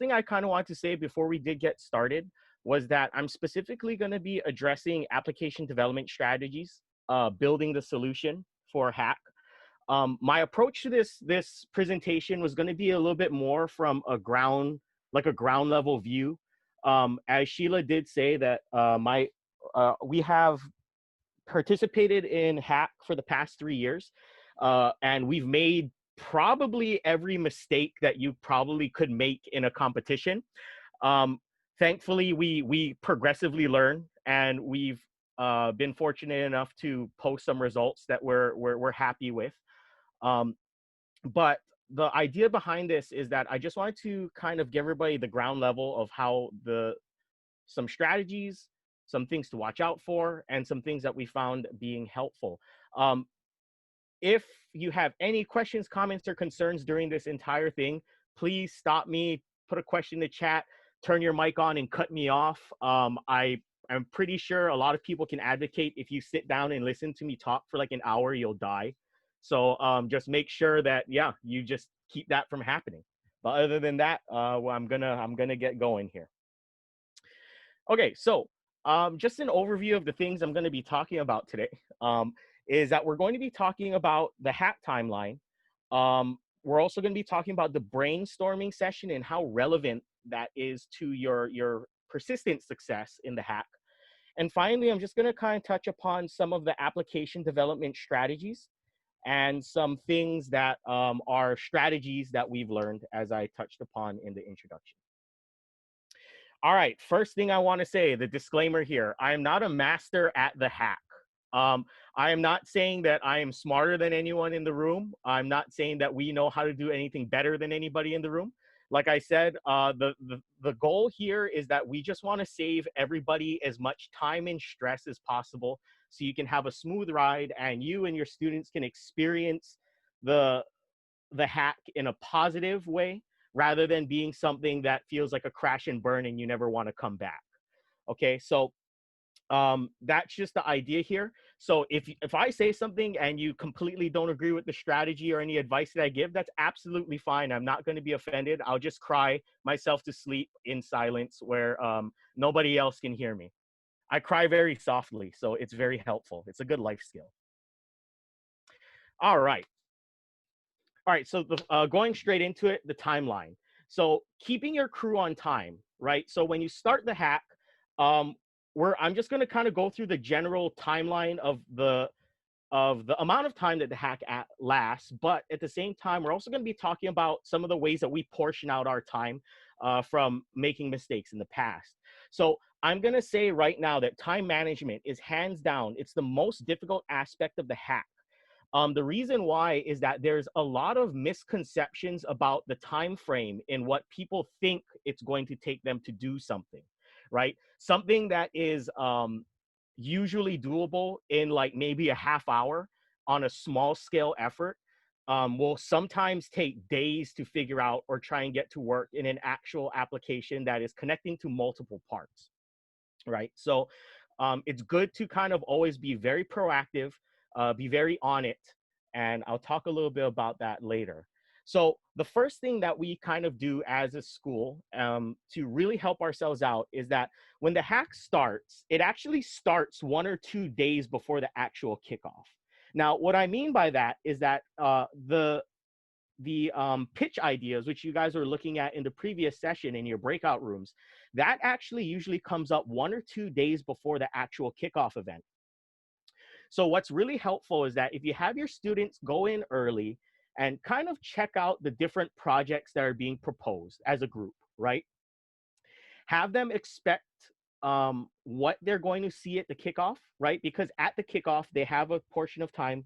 thing I kind of want to say before we did get started was that I'm specifically going to be addressing application development strategies, building the solution for HACC. My approach to this presentation was going to be a little bit more from a ground level view. As Sheila did say that we have participated in HACC for the past 3 years, and we've made probably every mistake that you probably could make in a competition. Thankfully, we progressively learn, and we've been fortunate enough to post some results that we're happy with. But the idea behind this is that I just wanted to kind of give everybody the ground level of how some strategies, some things to watch out for, and some things that we found being helpful. If you have any questions, comments, or concerns during this entire thing, please stop me, put a question in the chat, turn your mic on, and cut me off. I'm pretty sure a lot of people can advocate if you sit down and listen to me talk for like an hour, you'll die. So just make sure that, yeah, you just keep that from happening. But other than that, well, I'm gonna get going here. Okay, so just an overview of the things I'm going to be talking about today is that we're going to be talking about the HACC timeline. We're also going to be talking about the brainstorming session and how relevant that is to your persistent success in the HACC. And finally, I'm just going to kind of touch upon some of the application development strategies and some things that are strategies that we've learned, as I touched upon in the introduction. All right, first thing I want to say, the disclaimer here, I am not a master at the HACC. I am not saying that I am smarter than anyone in the room. I'm not saying that we know how to do anything better than anybody in the room. Like I said, the goal here is that we just want to save everybody as much time and stress as possible so you can have a smooth ride and you and your students can experience the HACC in a positive way, rather than being something that feels like a crash and burn and you never want to come back. Okay, so that's just the idea here. So if I say something and you completely don't agree with the strategy or any advice that I give, that's absolutely fine. I'm not going to be offended. I'll just cry myself to sleep in silence where nobody else can hear me. I cry very softly, so it's very helpful. It's a good life skill. All right. All right, so going straight into it, the timeline. So keeping your crew on time, right? So when you start the HACC, I'm just going to kind of go through the general timeline of the amount of time that the HACC lasts, but at the same time, we're also going to be talking about some of the ways that we portion out our time from making mistakes in the past. So I'm going to say right now that time management is hands down, it's the most difficult aspect of the HACC. The reason why is that there's a lot of misconceptions about the time frame in what people think it's going to take them to do something, right? Something that is usually doable in like maybe a half hour on a small scale effort will sometimes take days to figure out or try and get to work in an actual application that is connecting to multiple parts, right? So it's good to kind of always be very proactive, be very on it, and I'll talk a little bit about that later. So the first thing that we kind of do as a school to really help ourselves out is that when the HACC starts, it actually starts 1 or 2 days before the actual kickoff. Now, what I mean by that is that the pitch ideas, which you guys were looking at in the previous session in your breakout rooms, that actually usually comes up 1 or 2 days before the actual kickoff event. So what's really helpful is that if you have your students go in early and kind of check out the different projects that are being proposed as a group, right? Have them expect what they're going to see at the kickoff, right? Because at the kickoff, they have a portion of time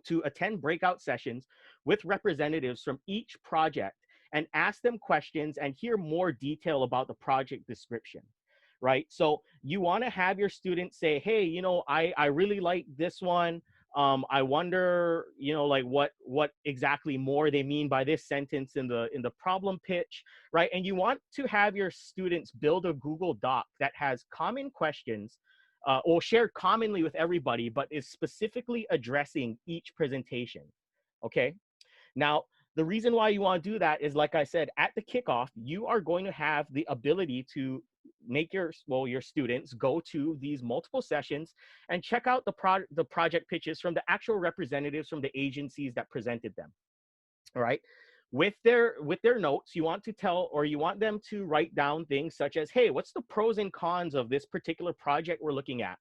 to attend breakout sessions with representatives from each project and ask them questions and hear more detail about the project description, right? So you want to have your students say, hey, you know, I really like this one. I wonder, you know, like what exactly more they mean by this sentence in the problem pitch, right? And you want to have your students build a Google Doc that has common questions or shared commonly with everybody, but is specifically addressing each presentation, okay? Now, The reason why you want to do that is, like I said, at the kickoff, you are going to have the ability to make your students go to these multiple sessions and check out the project pitches from the actual representatives from the agencies that presented them. All right. With their notes, you want to tell, or you want them to write down things such as, hey, what's the pros and cons of this particular project we're looking at?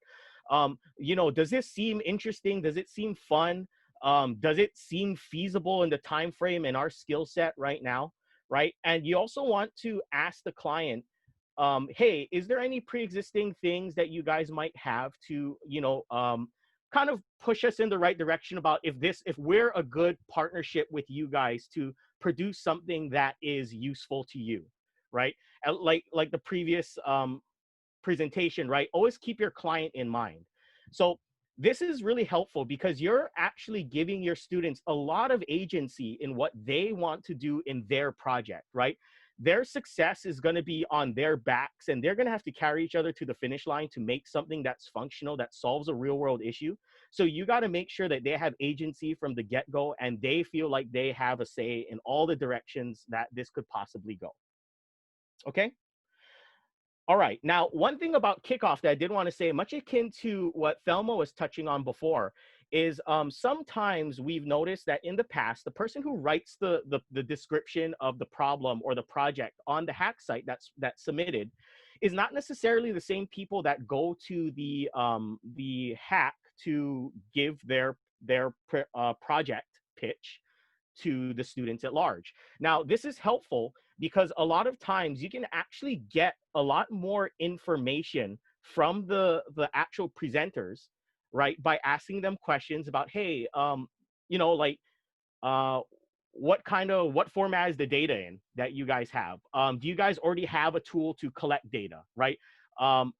Does this seem interesting? Does it seem fun? Does it seem feasible in the time frame and our skill set right now? Right. And you also want to ask the client, hey, is there any pre-existing things that you guys might have to, kind of push us in the right direction about if we're a good partnership with you guys to produce something that is useful to you, right? And like the previous presentation, right? Always keep your client in mind. So this is really helpful because you're actually giving your students a lot of agency in what they want to do in their project, right? Their success is going to be on their backs, and they're going to have to carry each other to the finish line to make something that's functional, that solves a real world issue. So you got to make sure that they have agency from the get-go, and they feel like they have a say in all the directions that this could possibly go. Okay? All right. Now, one thing about kickoff that I did want to say, much akin to what Thelma was touching on before, is sometimes we've noticed that in the past, the person who writes the description of the problem or the project on the HACC site that's submitted is not necessarily the same people that go to the HACC to give their project pitch to the students at large. Now, this is helpful because a lot of times you can actually get a lot more information from the actual presenters, right, by asking them questions about, hey, like, what format is the data in that you guys have? Do you guys already have a tool to collect data, right?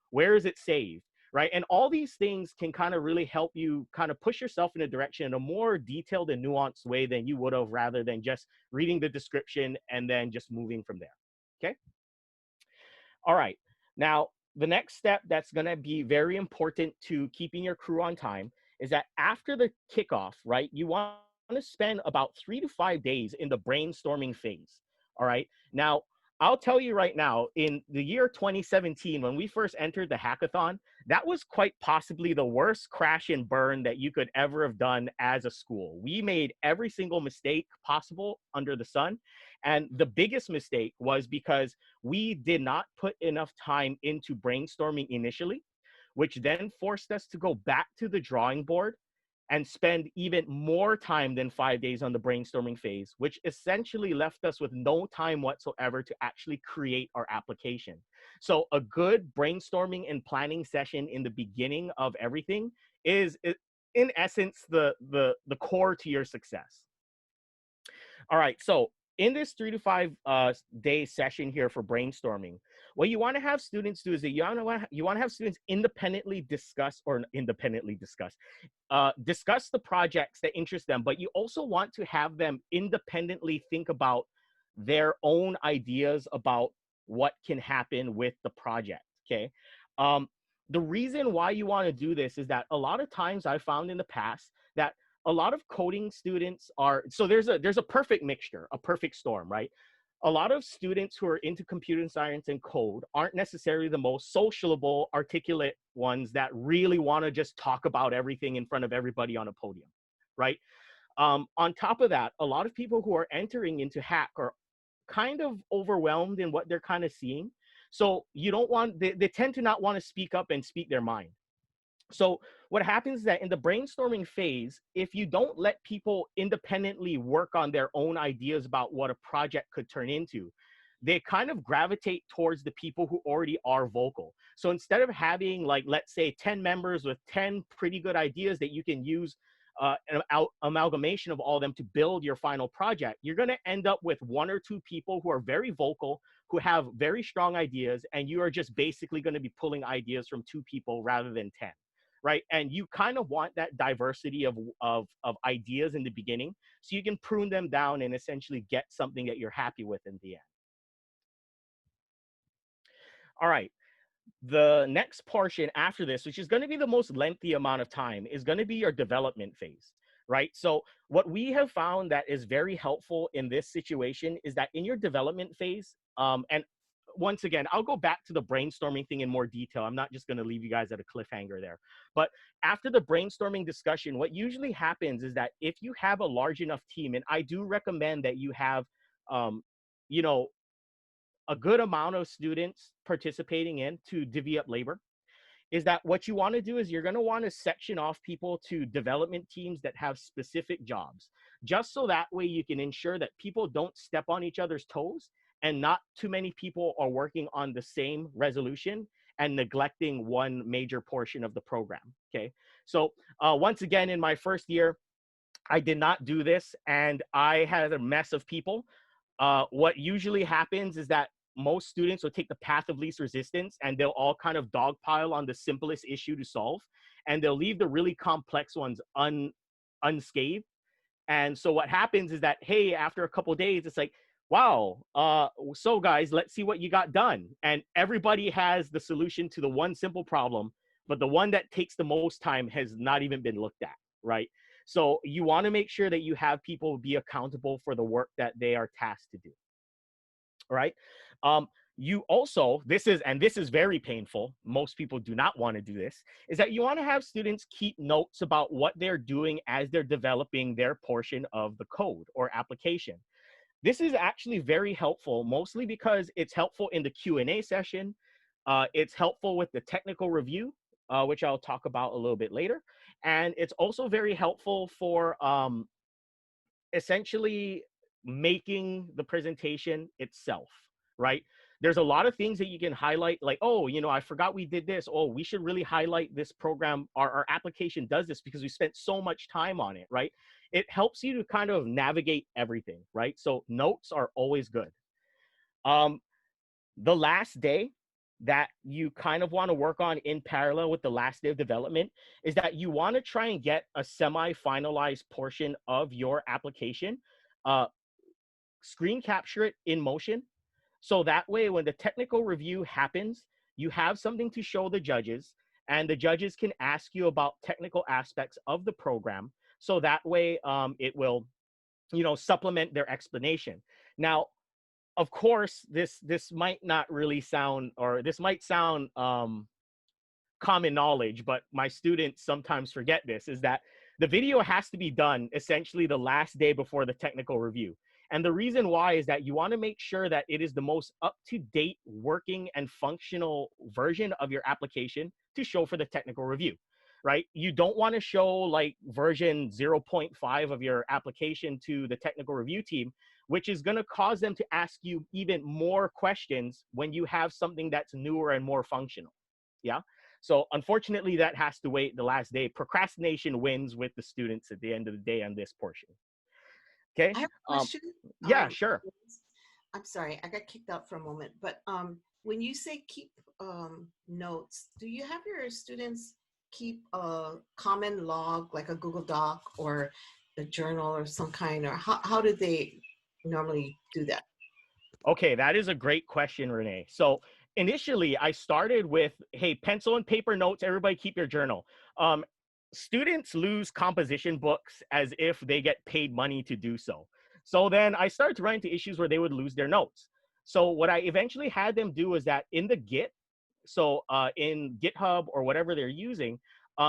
Where is it saved? Right. And all these things can kind of really help you kind of push yourself in a direction in a more detailed and nuanced way than you would have rather than just reading the description and then just moving from there. Okay. All right. Now, the next step that's going to be very important to keeping your crew on time is that after the kickoff, right, you want to spend about 3 to 5 days in the brainstorming phase. All right. Now, I'll tell you right now, in the year 2017, when we first entered the hackathon, that was quite possibly the worst crash and burn that you could ever have done as a school. We made every single mistake possible under the sun. And the biggest mistake was because we did not put enough time into brainstorming initially, which then forced us to go back to the drawing board and spend even more time than 5 days on the brainstorming phase, which essentially left us with no time whatsoever to actually create our application. So a good brainstorming and planning session in the beginning of everything is, in essence, the core to your success. All right, so in this 3 to 5 day session here for brainstorming, what you want to have students do is that you want to have students independently discuss the projects that interest them, but you also want to have them independently think about their own ideas about what can happen with the project. Okay. The reason why you want to do this is that a lot of times I found in the past that a lot of coding students are, so there's a perfect mixture, a perfect storm, right? A lot of students who are into computer science and code aren't necessarily the most sociable, articulate ones that really want to just talk about everything in front of everybody on a podium, right? On top of that, a lot of people who are entering into HACC are kind of overwhelmed in what they're kind of seeing. So you don't want, they tend to not want to speak up and speak their mind. So what happens is that in the brainstorming phase, if you don't let people independently work on their own ideas about what a project could turn into, they kind of gravitate towards the people who already are vocal. So instead of having, like, let's say 10 members with 10 pretty good ideas that you can use an amalgamation of all of them to build your final project, you're going to end up with 1 or 2 people who are very vocal, who have very strong ideas, and you are just basically going to be pulling ideas from 2 people rather than 10. Right. And you kind of want that diversity of ideas in the beginning so you can prune them down and essentially get something that you're happy with in the end. All right. The next portion after this, which is going to be the most lengthy amount of time, is going to be your development phase. right? So what we have found that is very helpful in this situation is that in your development phase, and once again, I'll go back to the brainstorming thing in more detail. I'm not just going to leave you guys at a cliffhanger there. But after the brainstorming discussion, what usually happens is that if you have a large enough team, and I do recommend that you have, you know, a good amount of students participating in to divvy up labor, is that what you want to do is you're going to want to section off people to development teams that have specific jobs, just so that way you can ensure that people don't step on each other's toes and not too many people are working on the same resolution and neglecting one major portion of the program. Okay. So once again, in my first year, I did not do this and I had a mess of people. What usually happens is that most students will take the path of least resistance and they'll all kind of dogpile on the simplest issue to solve, and they'll leave the really complex ones unscathed. And so what happens is that, hey, after a couple of days, it's like, wow, so guys, let's see what you got done. And everybody has the solution to the one simple problem, but the one that takes the most time has not even been looked at, right? So you want to make sure that you have people be accountable for the work that they are tasked to do. All right. You also, this is very painful. Most people do not want to do this, is that you want to have students keep notes about what they're doing as they're developing their portion of the code or application. This is actually very helpful, mostly because it's helpful in the Q&A session. It's helpful with the technical review, which I'll talk about a little bit later. And it's also very helpful for essentially making the presentation itself, right? There's a lot of things that you can highlight, like, oh, you know, I forgot we did this. Oh, we should really highlight this program. Our application does this because we spent so much time on it, right? It helps you to kind of navigate everything, right? So notes are always good. The last day that you kind of want to work on in parallel with the last day of development is that you want to try and get a semi-finalized portion of your application, screen capture it in motion. So that way, when the technical review happens, you have something to show the judges, and the judges can ask you about technical aspects of the program. So that way, it will, you know, supplement their explanation. Now, of course, this might not really sound, or this might sound common knowledge, but my students sometimes forget this, is that the video has to be done essentially the last day before the technical review. And the reason why is that you want to make sure that it is the most up-to-date working and functional version of your application to show for the technical review, right? You don't want to show like version 0.5 of your application to the technical review team, which is going to cause them to ask you even more questions when you have something that's newer and more functional. Yeah. So unfortunately, that has to wait the last day. Procrastination wins with the students at the end of the day on this portion. Okay. I have a question. Yeah, sure. I'm sorry, I got kicked out for a moment, but when you say keep notes, do you have your students keep a common log, like a Google Doc or a journal or some kind, or how do they normally do that? Okay, that is a great question, Renee. So initially, I started with, hey, pencil and paper notes, everybody keep your journal. Students lose composition books as if they get paid money to do so. So then I started to run into issues where they would lose their notes. So what I eventually had them do is that in the Git, so in GitHub or whatever they're using,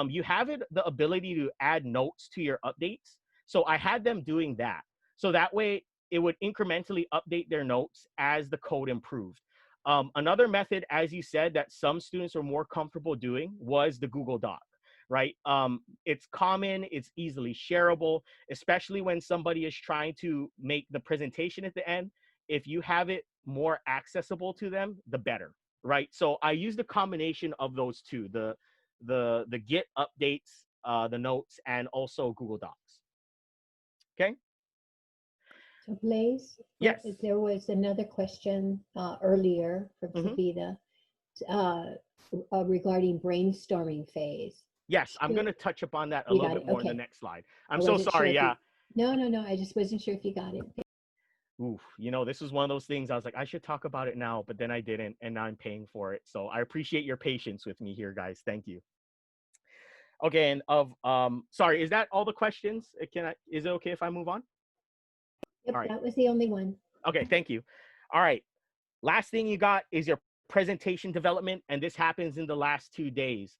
you have the ability to add notes to your updates. So I had them doing that. So that way it would incrementally update their notes as the code improved. Another method, as you said, that some students are more comfortable doing was the Google Doc, right? It's common, it's easily shareable, especially when somebody is trying to make the presentation at the end. If you have it more accessible to them, the better, right? So I use the combination of those two, the Git updates, the notes, and also Google Docs. Okay. So Blaze, Yes. there was another question earlier from Savita regarding brainstorming phase. Yes, I'm going to touch upon that a little bit more in the next slide. I'm so sorry. Yeah. No. I just wasn't sure if you got it. Oof, you know, this is one of those things I was like, I should talk about it now, but then I didn't, and now I'm paying for it. So I appreciate your patience with me here, guys. Thank you. Okay, and sorry, is that all the questions? Is it okay if I move on? Yep, All right. that was the only one. Okay, thank you. All right. Last thing you got is your presentation development, and this happens in the last 2 days.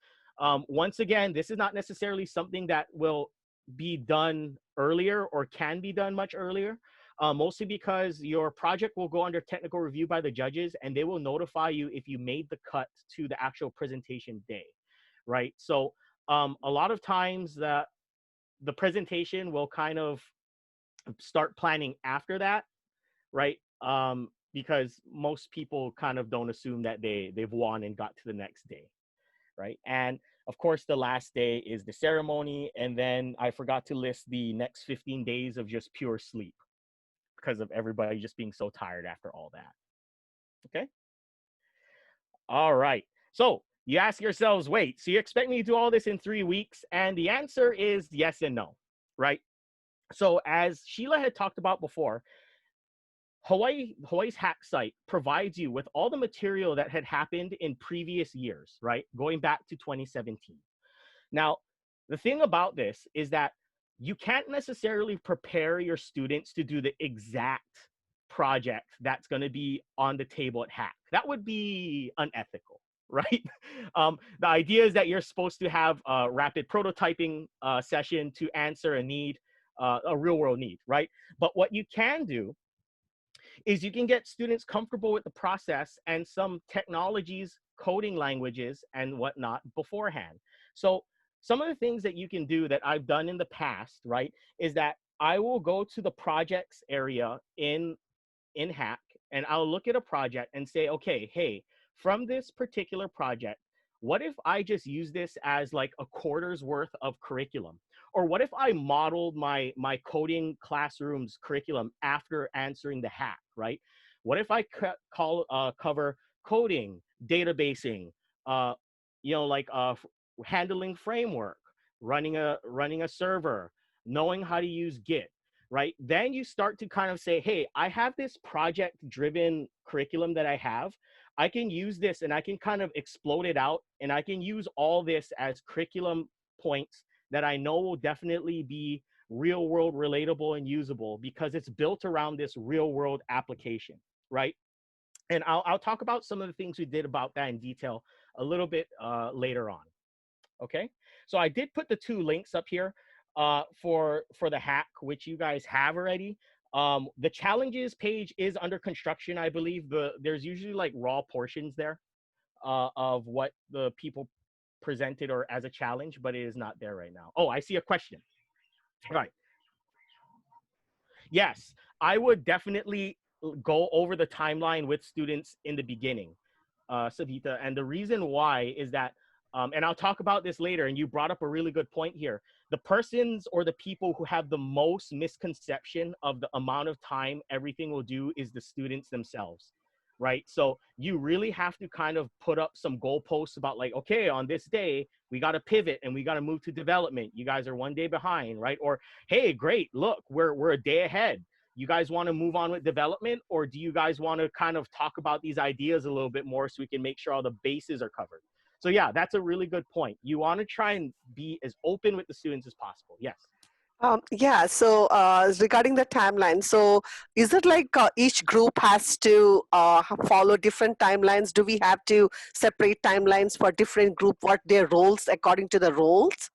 Once again, this is not necessarily something that will be done earlier or can be done much earlier, mostly because your project will go under technical review by the judges, and they will notify you if you made the cut to the actual presentation day, right? So a lot of times the presentation will kind of start planning after that, right? Because most people kind of don't assume that they've won and got to the next day, right? And of course, the last day is the ceremony, and then I forgot to list the next 15 days of just pure sleep because of everybody just being so tired after all that. Okay. All right. So you ask yourselves, wait, so you expect me to do all this in 3 weeks? And the answer is yes and no, right? So as Sheila had talked about before, Hawaii's HACC site provides you with all the material that had happened in previous years, right? Going back to 2017. Now, the thing about this is that you can't necessarily prepare your students to do the exact project that's going to be on the table at HACC. That would be unethical, right? The idea is that you're supposed to have a rapid prototyping session to answer a need, a real world need, right? But what you can do is you can get students comfortable with the process and some technologies, coding languages, and whatnot beforehand. So some of the things that you can do that I've done in the past, right, is that I will go to the projects area in HACC, and I'll look at a project and say, okay, hey, from this particular project, what if I just use this as like a quarter's worth of curriculum? Or what if I modeled my coding classroom's curriculum after answering the HACC, right? What if I cover coding, databasing, handling framework, running a server, knowing how to use Git, right? Then you start to kind of say, hey, I have this project-driven curriculum that I have. I can use this and I can kind of explode it out, and I can use all this as curriculum points that I know will definitely be real world relatable and usable because it's built around this real world application, right? And I'll talk about some of the things we did about that in detail a little bit later on. Okay, so I did put the 2 links up here for the HACC, which you guys have already. The challenges page is under construction, I believe. There's usually like raw portions there of what the people presented or as a challenge, but it is not there right now. Oh, I see a question. Right. Yes, I would definitely go over the timeline with students in the beginning, Savita. And the reason why is that, and I'll talk about this later, and you brought up a really good point here. The persons or the people who have the most misconception of the amount of time everything will do is the students themselves, right? So you really have to kind of put up some goalposts about like, okay, on this day, we got to pivot and we got to move to development. You guys are 1 day behind, right? Or, hey, great, look, we're a day ahead. You guys want to move on with development, or do you guys want to kind of talk about these ideas a little bit more so we can make sure all the bases are covered? So yeah, that's a really good point. You want to try and be as open with the students as possible. Yes. Yeah, so regarding the timeline, so is it like each group has to follow different timelines? Do we have to separate timelines for different group, what their roles according to the roles?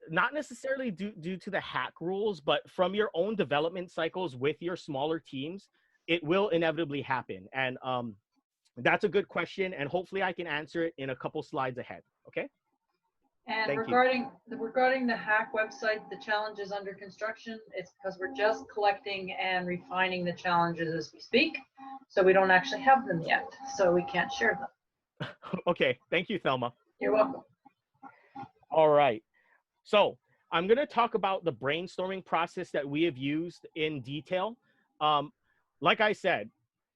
Not necessarily due to the HACC rules, but from your own development cycles with your smaller teams, it will inevitably happen. And that's a good question, and hopefully I can answer it in a couple slides ahead. Okay. And Thank regarding the HACC website, the challenge is under construction. It's because we're just collecting and refining the challenges as we speak. So we don't actually have them yet. So we can't share them. Okay. Thank you, Thelma. You're welcome. All right. So I'm going to talk about the brainstorming process that we have used in detail. Like I said,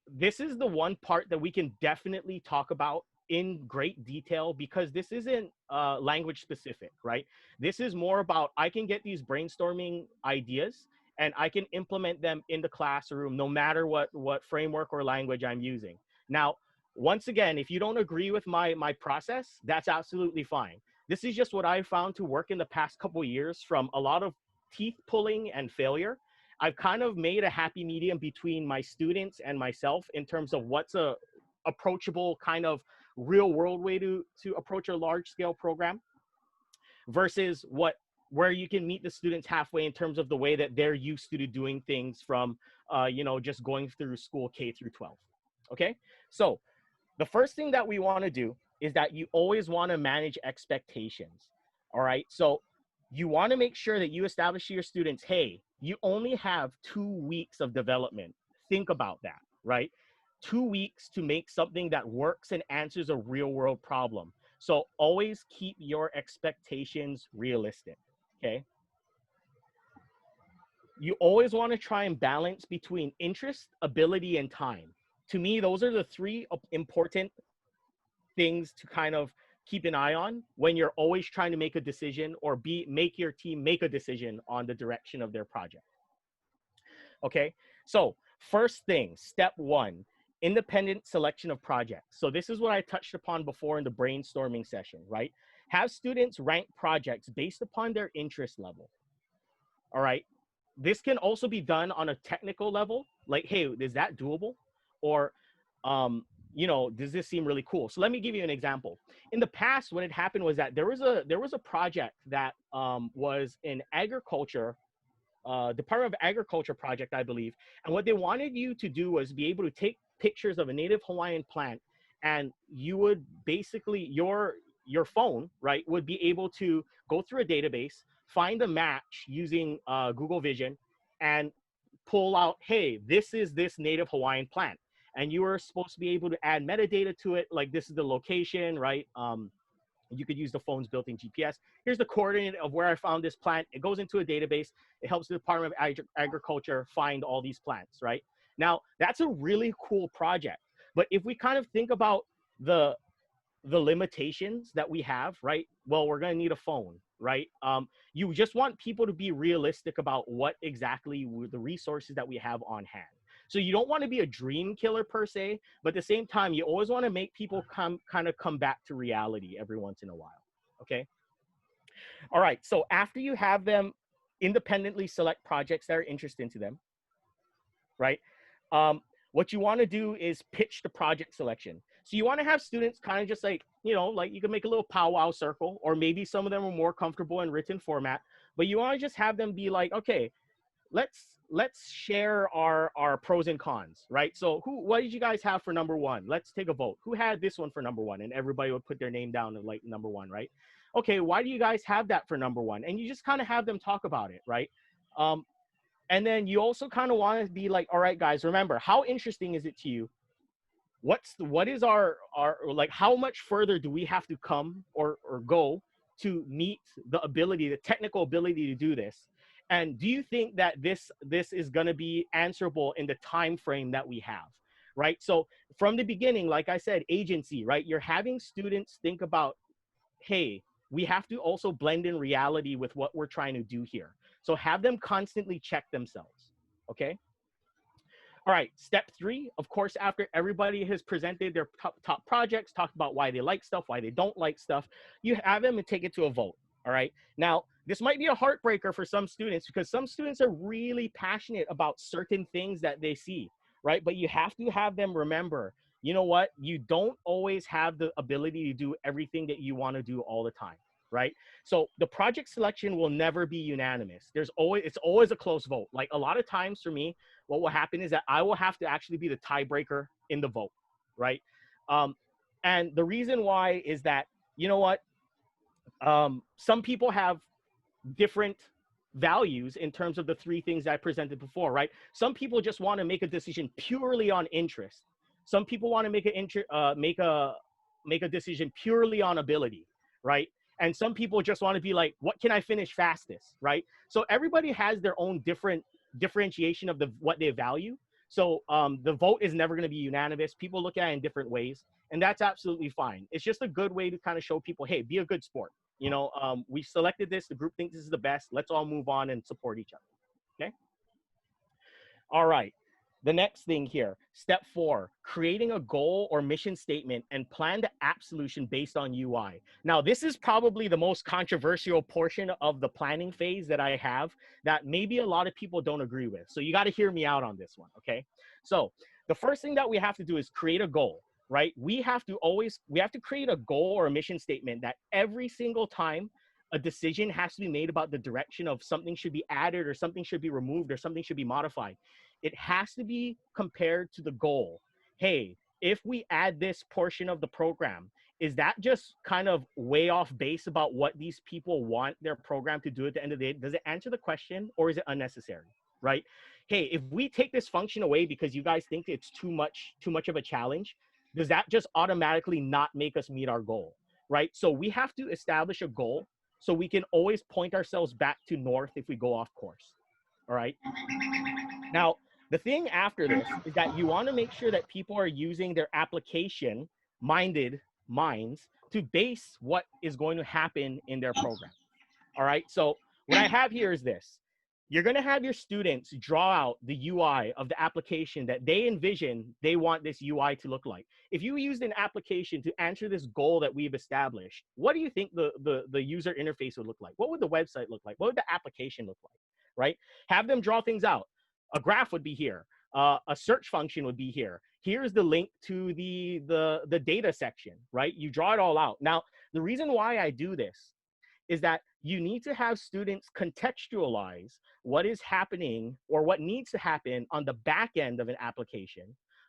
this is the one part that we can definitely talk about in great detail because this isn't language specific, right? This is more about I can get these brainstorming ideas and I can implement them in the classroom no matter what framework or language I'm using. Now, once again, if you don't agree with my process, that's absolutely fine. this is just what I found to work in the past couple of years from a lot of teeth pulling and failure. I've kind of made a happy medium between my students and myself in terms of what's a approachable kind of real world way to approach a large scale program versus where you can meet the students halfway in terms of the way that they're used to doing things from, you know, just going through school K through 12. Okay, so the first thing that we want to do is that you always want to manage expectations. All right, so you want to make sure that you establish to your students, hey, you only have 2 weeks of development. Think about that, right? 2 weeks to make something that works and answers a real world problem. So always keep your expectations realistic, okay? You always want to try and balance between interest, ability, and time. To me, those are the 3 important things to kind of keep an eye on when you're always trying to make a decision or make your team make a decision on the direction of their project. Okay, so first thing, step 1, independent selection of projects. So this is what I touched upon before in the brainstorming session, right? Have students rank projects based upon their interest level. All right, this can also be done on a technical level, like, hey, is that doable? Or, you know, does this seem really cool? So let me give you an example. In the past, what had happened was that there was a project that was an agriculture, Department of Agriculture project, I believe. And what they wanted you to do was be able to take pictures of a native Hawaiian plant, and you would basically, your phone, right, would be able to go through a database, find a match using Google Vision, and pull out, hey, this is this native Hawaiian plant. And you were supposed to be able to add metadata to it, like this is the location, right? You could use the phone's built-in GPS. Here's the coordinate of where I found this plant. It goes into a database. It helps the Department of Agriculture find all these plants, right? Now, that's a really cool project. But if we kind of think about the limitations that we have, right? Well, we're going to need a phone, right? You just want people to be realistic about what exactly the resources that we have on hand. So you don't want to be a dream killer per se, but at the same time, you always want to make people come back to reality every once in a while, okay? All right, so after you have them independently select projects that are interesting to them, right? What you want to do is pitch the project selection. So you want to have students kind of just like, you know, like you can make a little powwow circle, or maybe some of them are more comfortable in written format, but you want to just have them be like, okay, let's share our pros and cons, right? So what did you guys have for number 1? Let's take a vote. Who had this one for number 1? And everybody would put their name down and like number 1, right? Okay, why do you guys have that for number 1? And you just kind of have them talk about it, right? And then you also kind of want to be like, all right, guys, remember, how interesting is it to you? What is our like, how much further do we have to come or go to meet the technical ability to do this? And do you think that this is going to be answerable in the time frame that we have, right? So from the beginning, like I said, agency, right? You're having students think about, hey, we have to also blend in reality with what we're trying to do here. So have them constantly check themselves, okay? All right, step 3, of course, after everybody has presented their top projects, talked about why they like stuff, why they don't like stuff, you have them and take it to a vote, all right? Now, this might be a heartbreaker for some students because some students are really passionate about certain things that they see, right? But you have to have them remember, you know what? You don't always have the ability to do everything that you want to do all the time, right? So the project selection will never be unanimous. It's always a close vote. Like a lot of times for me, what will happen is that I will have to actually be the tiebreaker in the vote, right? And the reason why is that, you know what? Some people have different values in terms of the 3 things I presented before, right? Some people just want to make a decision purely on interest. Some people want to make a decision purely on ability, right? And some people just want to be like, what can I finish fastest, right? So everybody has their own different differentiation of what they value. So the vote is never going to be unanimous. People look at it in different ways, and that's absolutely fine. It's just a good way to kind of show people, hey, be a good sport. You know, we selected this. The group thinks this is the best. Let's all move on and support each other. Okay. All right. The next thing here, step 4, creating a goal or mission statement and plan the app solution based on UI. Now, this is probably the most controversial portion of the planning phase that I have that maybe a lot of people don't agree with. So you got to hear me out on this one, okay? So the first thing that we have to do is create a goal, right? We have to create a goal or a mission statement that every single time a decision has to be made about the direction of something should be added or something should be removed or something should be modified. It has to be compared to the goal. Hey, if we add this portion of the program, is that just kind of way off base about what these people want their program to do at the end of the day? Does it answer the question or is it unnecessary, right? Hey, if we take this function away because you guys think it's too much of a challenge, does that just automatically not make us meet our goal, right? So we have to establish a goal so we can always point ourselves back to north if we go off course, all right? Now, the thing after this is that you want to make sure that people are using their application-minded minds to base what is going to happen in their program, all right? So what I have here is this. You're going to have your students draw out the UI of the application that they envision they want this UI to look like. If you used an application to answer this goal that we've established, what do you think the user interface would look like? What would the website look like? What would the application look like, right? Have them draw things out. A graph would be here. A search function would be here. Here's the link to the data section, right? You draw it all out. Now, the reason why I do this is that you need to have students contextualize what is happening or what needs to happen on the back end of an application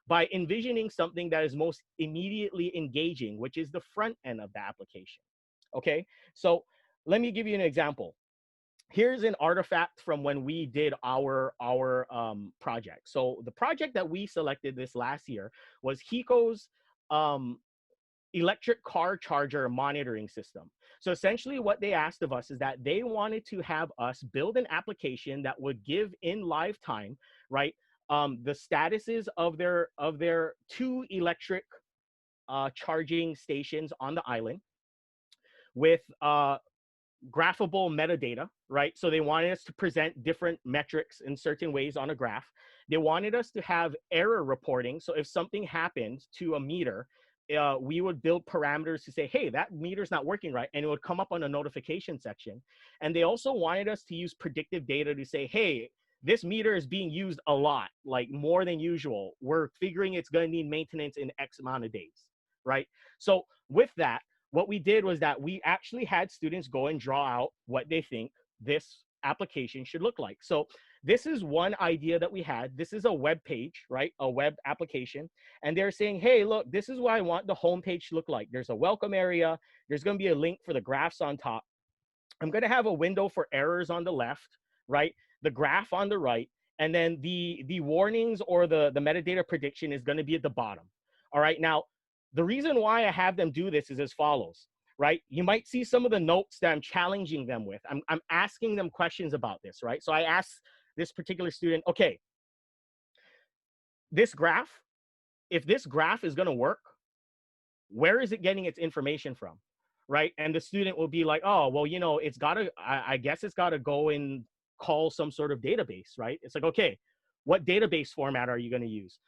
by envisioning something that is most immediately engaging, which is the front end of the application, okay? So let me give you an example. Here's an artifact from when we did our project. So the project that we selected this last year was HECO's electric car charger monitoring system. So essentially what they asked of us is that they wanted to have us build an application that would give in live time, right, the statuses of their 2 electric charging stations on the island with graphable metadata, right? So they wanted us to present different metrics in certain ways on a graph. They wanted us to have error reporting. So if something happened to a meter, we would build parameters to say, hey, that meter's not working right, and it would come up on a notification section. And they also wanted us to use predictive data to say, hey, this meter is being used a lot, like more than usual. We're figuring it's going to need maintenance in X amount of days, right? So with that, what we did was that we actually had students go and draw out what they think this application should look like. So this is one idea that we had. This is a web page, right? A web application. And they're saying, hey, look, this is what I want the homepage to look like. There's a welcome area. There's going to be a link for the graphs on top. I'm going to have a window for errors on the left, right? The graph on the right. And then the warnings or the metadata prediction is going to be at the bottom. All right. Now, the reason why I have them do this is as follows, right? You might see some of the notes that I'm challenging them with. I'm asking them questions about this, right? So I asked this particular student, okay, this graph, if this graph is going to work, where is it getting its information from, right? And the student will be like, oh, well, you know, it's got to, I guess it's got to go and call some sort of database, right? It's like, okay, what database format are you going to use?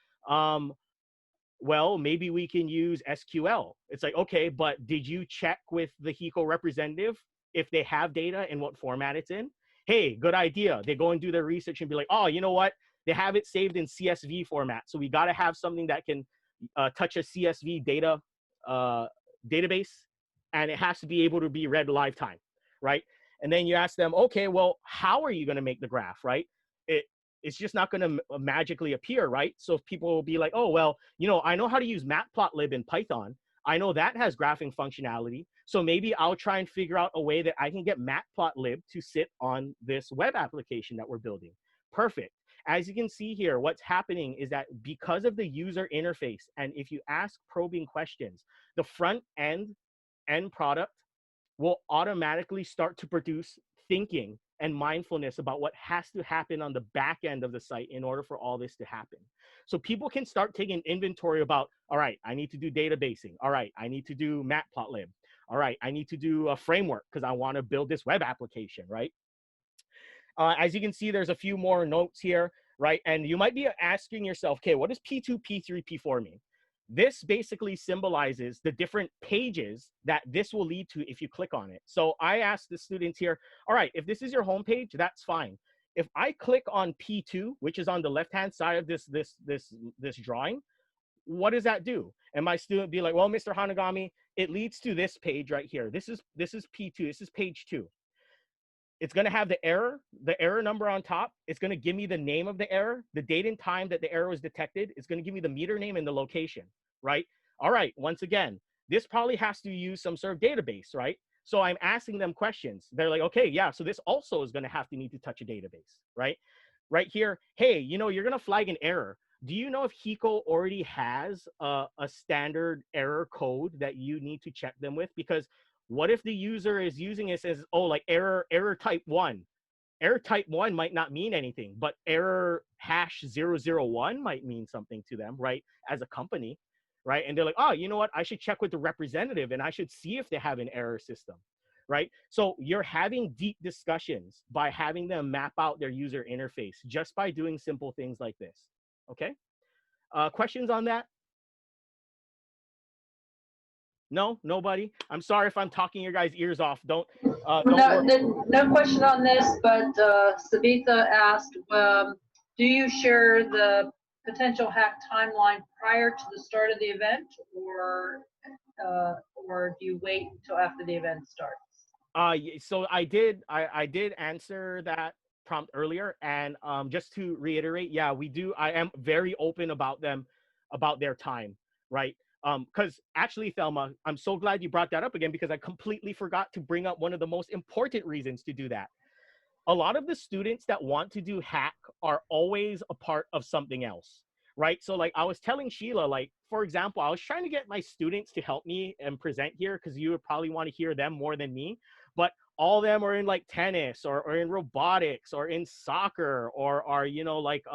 Well, maybe we can use SQL. It's like, okay, but did you check with the HECO representative if they have data and what format it's in? Hey, good idea. They go and do their research and be like, oh, you know what? They have it saved in CSV format. So we got to have something that can touch a CSV data database, and it has to be able to be read live time, right? And then you ask them, okay, well, how are you going to make the graph, right? It's just not going to magically appear, right? So people will be like, oh, well, you know, I know how to use matplotlib in Python. I know that has graphing functionality. So maybe I'll try and figure out a way that I can get matplotlib to sit on this web application that we're building. Perfect. As you can see here, what's happening is that because of the user interface, and if you ask probing questions, the front end product will automatically start to produce thinking and mindfulness about what has to happen on the back end of the site in order for all this to happen. So people can start taking inventory about, all right, I need to do databasing. All right, I need to do matplotlib. All right, I need to do a framework because I want to build this web application, right? As you can see, there's a few more notes here, right? And you might be asking yourself, okay, what does P2, P3, P4 mean? This basically symbolizes the different pages that this will lead to if you click on it. So I asked the students here, all right, if this is your home page, that's fine. If I click on P2, which is on the left-hand side of this drawing, what does that do? And my student be like, well, Mr. Hanagami, it leads to this page right here. This is P2, this is page 2. It's going to have the error number on top. It's going to give me the name of the error, the date and time that the error was detected. It's going to give me the meter name and the location, right? All right, once again, this probably has to use some sort of database, right? So I'm asking them questions. They're like, okay, yeah, so this also is going to have to need to touch a database, right? Right here, hey, you know, you're going to flag an error. Do you know if HACC already has a standard error code that you need to check them with? Because what if the user is using it as, oh, like error type 1? Error type 1 might not mean anything, but error #001 might mean something to them, right? As a company, right? And they're like, oh, you know what? I should check with the representative and I should see if they have an error system, right? So you're having deep discussions by having them map out their user interface just by doing simple things like this, okay? Questions on that? No, nobody. I'm sorry if I'm talking your guys' ears off. Don't No question on this, but Savitha asked, do you share the potential hack timeline prior to the start of the event, or do you wait until after the event starts? So I did answer that prompt earlier, and just to reiterate, yeah, we do. I am very open about their time, right? Because actually, Thelma, I'm so glad you brought that up again, because I completely forgot to bring up one of the most important reasons to do that. A lot of the students that want to do HACC are always a part of something else, right? So like I was telling Sheila, like, for example, I was trying to get my students to help me and present here because you would probably want to hear them more than me, but all of them are in like tennis or in robotics or in soccer or are, you know, like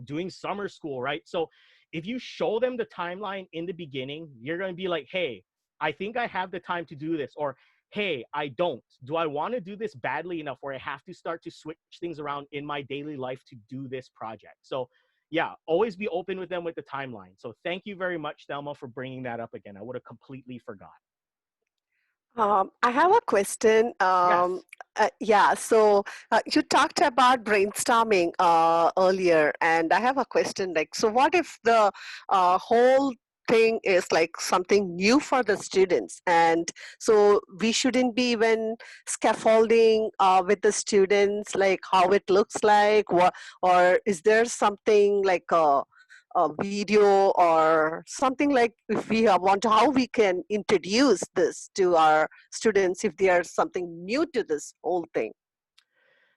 doing summer school, right? So if you show them the timeline in the beginning, you're going to be like, hey, I think I have the time to do this, or hey, I don't. Do I want to do this badly enough where I have to start to switch things around in my daily life to do this project? So yeah, always be open with them with the timeline. So thank you very much, Thelma, for bringing that up again. I would have completely forgot. I have a question. Yes. Yeah, so you talked about brainstorming earlier, and I have a question. Like, so what if the whole thing is like something new for the students, and so we shouldn't be even scaffolding with the students, like how it looks like, what, or is there something like a video or something, like if we want to, how we can introduce this to our students if they are something new to this whole thing?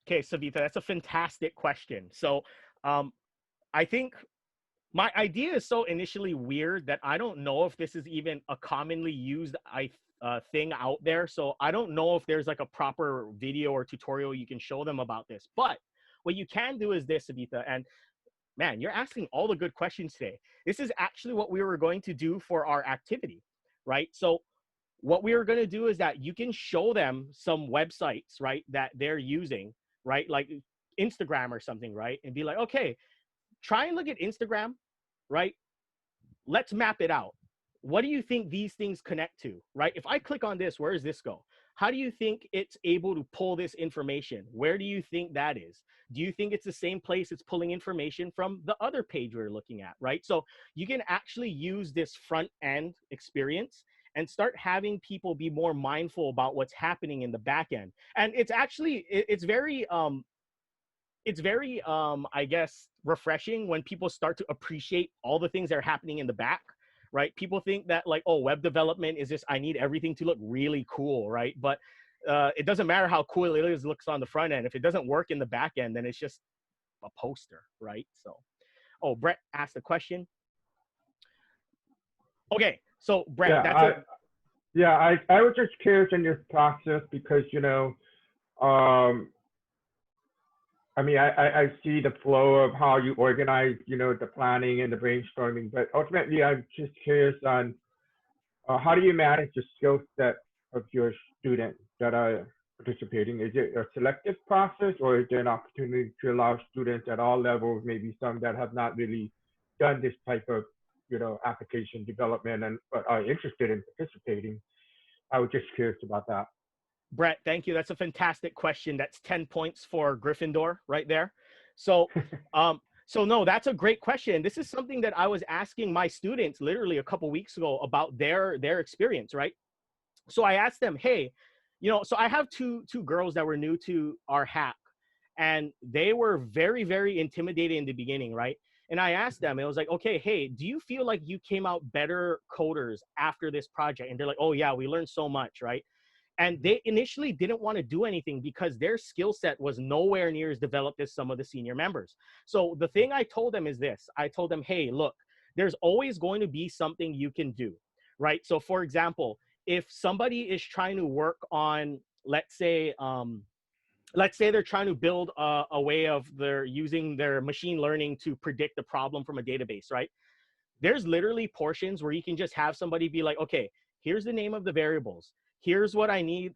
Okay, Savita, that's a fantastic question. So I think my idea is so initially weird that I don't know if this is even a commonly used thing out there. So I don't know if there's like a proper video or tutorial you can show them about this. But what you can do is this, Savita, and man, you're asking all the good questions today. This is actually what we were going to do for our activity, right? So what we were going to do is that you can show them some websites, right, that they're using, right, like Instagram or something, right, and be like, okay, try and look at Instagram, right? Let's map it out. What do you think these things connect to, right? If I click on this, where does this go? How do you think it's able to pull this information? Where do you think that is? Do you think it's the same place it's pulling information from the other page we're looking at, right? So you can actually use this front end experience and start having people be more mindful about what's happening in the back end. And it's actually, it's very, I guess, refreshing when people start to appreciate all the things that are happening in the back, right? People think that like, oh, web development is just, I need everything to look really cool, right? But it doesn't matter how cool it looks on the front end. If it doesn't work in the back end, then it's just a poster, right? So, oh, Brett asked a question. Okay, so Brett, yeah, I was just curious in your process because, you know, I mean, I see the flow of how you organize, you know, the planning and the brainstorming, but ultimately I'm just curious on how do you manage the skill set of your students that are participating? Is it a selective process, or is there an opportunity to allow students at all levels, maybe some that have not really done this type of, application development and but are interested in participating? I was just curious about that. Brett, thank you. That's a fantastic question. That's 10 points for Gryffindor right there. So, so no, that's a great question. This is something that I was asking my students literally a couple weeks ago about their experience, right? So I asked them, hey, so I have two girls that were new to our HACC, and they were very, very intimidated in the beginning, right? And I asked them, it was like, okay, hey, do you feel like you came out better coders after this project? And they're like, oh yeah, we learned so much, right? And they initially didn't want to do anything because their skill set was nowhere near as developed as some of the senior members. So the thing I told them is this. I told them, hey, look, there's always going to be something you can do, right? So for example, if somebody is trying to work on, let's say they're trying to build a way of using their machine learning to predict the problem from a database, right? There's literally portions where you can just have somebody be like, okay, here's the name of the variables. Here's what I need.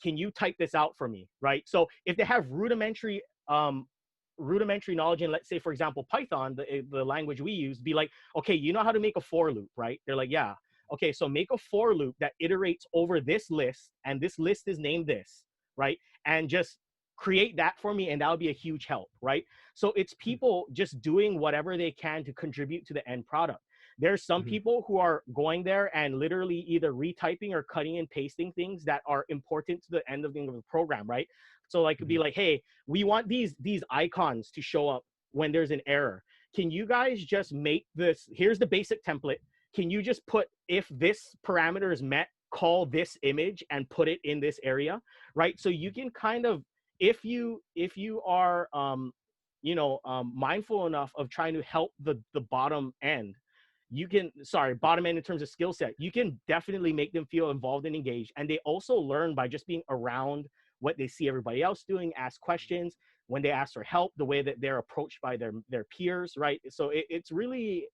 Can you type this out for me, right? So if they have rudimentary knowledge in, let's say, for example, Python, the language we use, be like, okay, you know how to make a for loop, right? They're like, yeah. Okay, so make a for loop that iterates over this list, and this list is named this, right? And just create that for me, and that'll be a huge help, right? So it's people just doing whatever they can to contribute to the end product. There's some people who are going there and literally either retyping or cutting and pasting things that are important to the end of the program, right? So like it'd be like, hey, we want these icons to show up when there's an error. Can you guys just make this? Here's the basic template. Can you just put, if this parameter is met, call this image and put it in this area, right? So you can kind of, if you are mindful enough of trying to help the bottom end, you can, bottom end in terms of skill set, you can definitely make them feel involved and engaged. And they also learn by just being around what they see everybody else doing, ask questions. When they ask for help, the way that they're approached by their peers, right? So it's really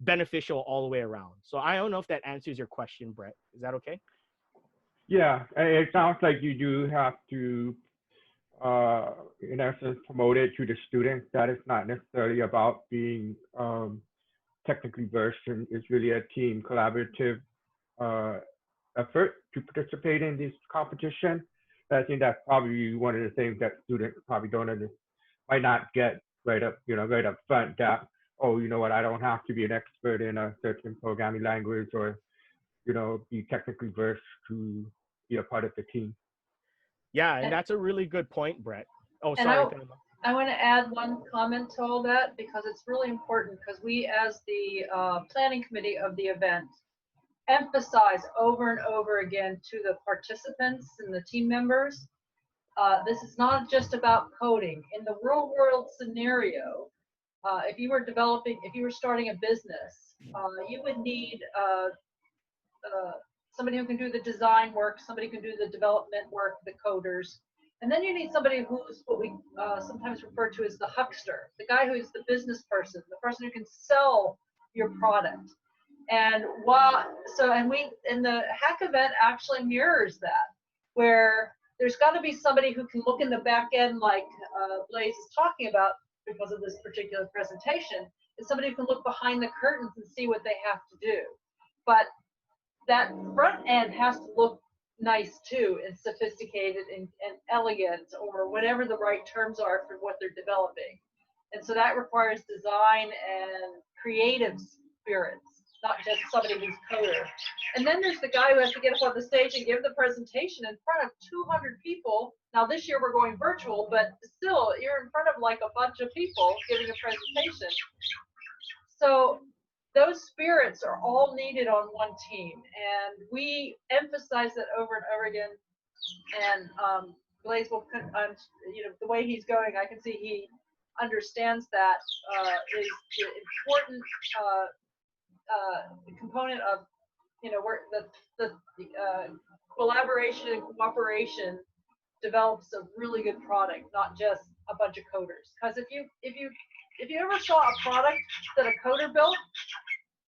beneficial all the way around. So I don't know if that answers your question, Brett. Is that okay? Yeah, it sounds like you do have to, in essence, promote it to the students. That it's not necessarily about being technically versed, and it's really a team collaborative effort to participate in this competition. I think that's probably one of the things that students probably might not get right up front, that, oh, you know what, I don't have to be an expert in a certain programming language or, be technically versed to be a part of the team. Yeah, and that's a really good point, Brett. Oh, And sorry. I want to add one comment to all that, because it's really important, because we, as the planning committee of the event, emphasize over and over again to the participants and the team members, this is not just about coding. In the real world scenario, if you were starting a business, you would need somebody who can do the design work, somebody who can do the development work, the coders. And then you need somebody who's what we sometimes refer to as the huckster, the guy who is the business person, the person who can sell your product. And the HACC event actually mirrors that, where there's got to be somebody who can look in the back end, like Blaze is talking about because of this particular presentation, and somebody who can look behind the curtains and see what they have to do. But that front end has to look nice too, and sophisticated and elegant, or whatever the right terms are for what they're developing. And so that requires design and creative spirits, not just somebody who's coder. And then there's the guy who has to get up on the stage and give the presentation in front of 200 people. Now this year we're going virtual, but still you're in front of like a bunch of people giving a presentation. So those spirits are all needed on one team, and we emphasize that over and over again. And Blaze will, the way he's going, I can see he understands that is the important component of, where the collaboration and cooperation develops a really good product, not just a bunch of coders. Because if you ever saw a product that a coder built,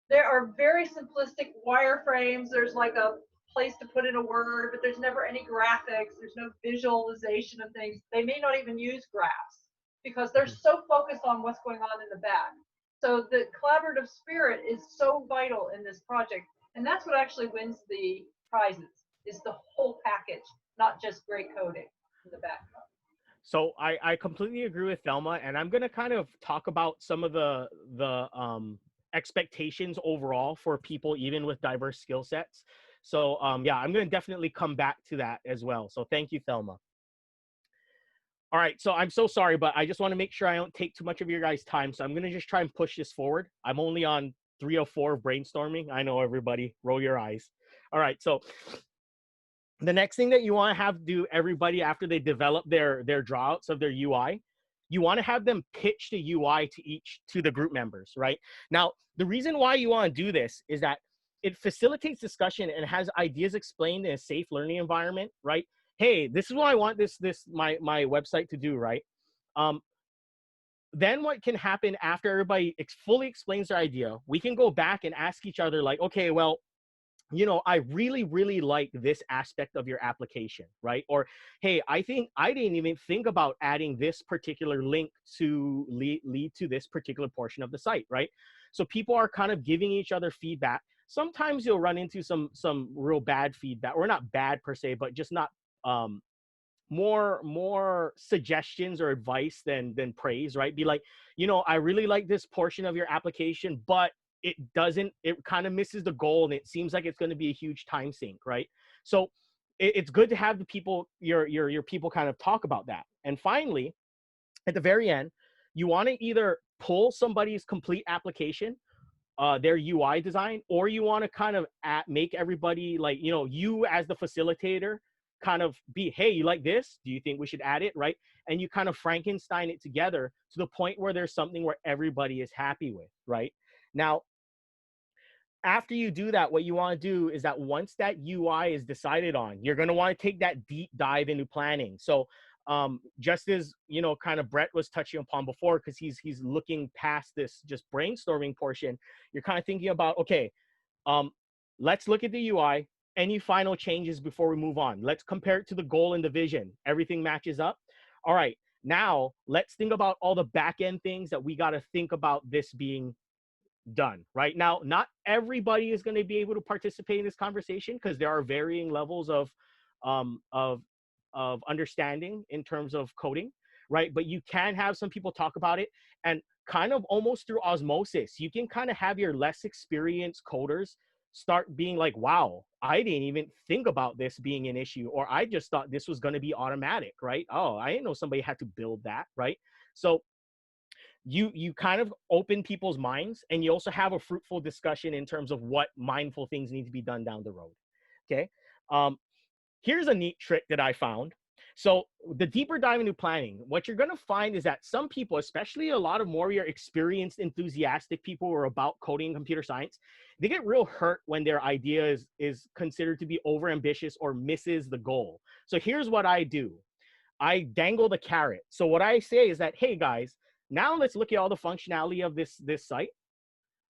there are very simplistic wireframes. There's like a place to put in a word, but there's never any graphics. There's no visualization of things. They may not even use graphs because they're so focused on what's going on in the back. So the collaborative spirit is so vital in this project. And that's what actually wins the prizes, is the whole package, not just great coding in the back. So I completely agree with Thelma, and I'm going to kind of talk about some of the expectations overall for people, even with diverse skill sets. So yeah, I'm going to definitely come back to that as well. So thank you, Thelma. All right, so I'm so sorry, but I just want to make sure I don't take too much of your guys' time. So I'm going to just try and push this forward. I'm only on 304 of brainstorming. I know, everybody, roll your eyes. All right, so the next thing that you want to have do, everybody, after they develop their drawouts of their UI, you want to have them pitch the UI to the group members, right? Now, the reason why you want to do this is that it facilitates discussion and has ideas explained in a safe learning environment, right? Hey, this is what I want my website to do, right? Then what can happen after everybody fully explains their idea, we can go back and ask each other like, okay, well, you know, I really, really like this aspect of your application, right? Or, hey, I think I didn't even think about adding this particular link to lead to this particular portion of the site, right? So people are kind of giving each other feedback. Sometimes you'll run into some real bad feedback, or not bad per se, but just not more suggestions or advice than praise, right? Be like, you know, I really like this portion of your application, but it kind of misses the goal, and it seems like it's going to be a huge time sink, right? So it's good to have the people, your people, kind of talk about that. And finally, at the very end, you want to either pull somebody's complete application, their UI design, or you want to kind of make everybody, like, you know, you as the facilitator kind of be, hey, you like this? Do you think we should add it, right? And you kind of Frankenstein it together to the point where there's something where everybody is happy with, right? Now, after you do that, what you want to do is that once that UI is decided on, you're going to want to take that deep dive into planning. So just as, you know, kind of Brett was touching upon before, because he's looking past this just brainstorming portion, you're kind of thinking about, okay, let's look at the UI. Any final changes before we move on? Let's compare it to the goal and the vision. Everything matches up. All right, now let's think about all the back end things that we got to think about this being done. Right now, not everybody is going to be able to participate in this conversation because there are varying levels of understanding in terms of coding, right? But you can have some people talk about it, and kind of almost through osmosis, you can kind of have your less experienced coders start being like, wow, I didn't even think about this being an issue, or I just thought this was going to be automatic, right? Oh, I didn't know somebody had to build that, right? So you kind of open people's minds, and you also have a fruitful discussion in terms of what mindful things need to be done down the road. Okay. Here's a neat trick that I found. So the deeper dive into planning, what you're going to find is that some people, especially a lot of more your experienced, enthusiastic people who are about coding and computer science, they get real hurt when their idea is considered to be overambitious or misses the goal. So here's what I do. I dangle the carrot. So what I say is that, hey guys, now let's look at all the functionality of this site.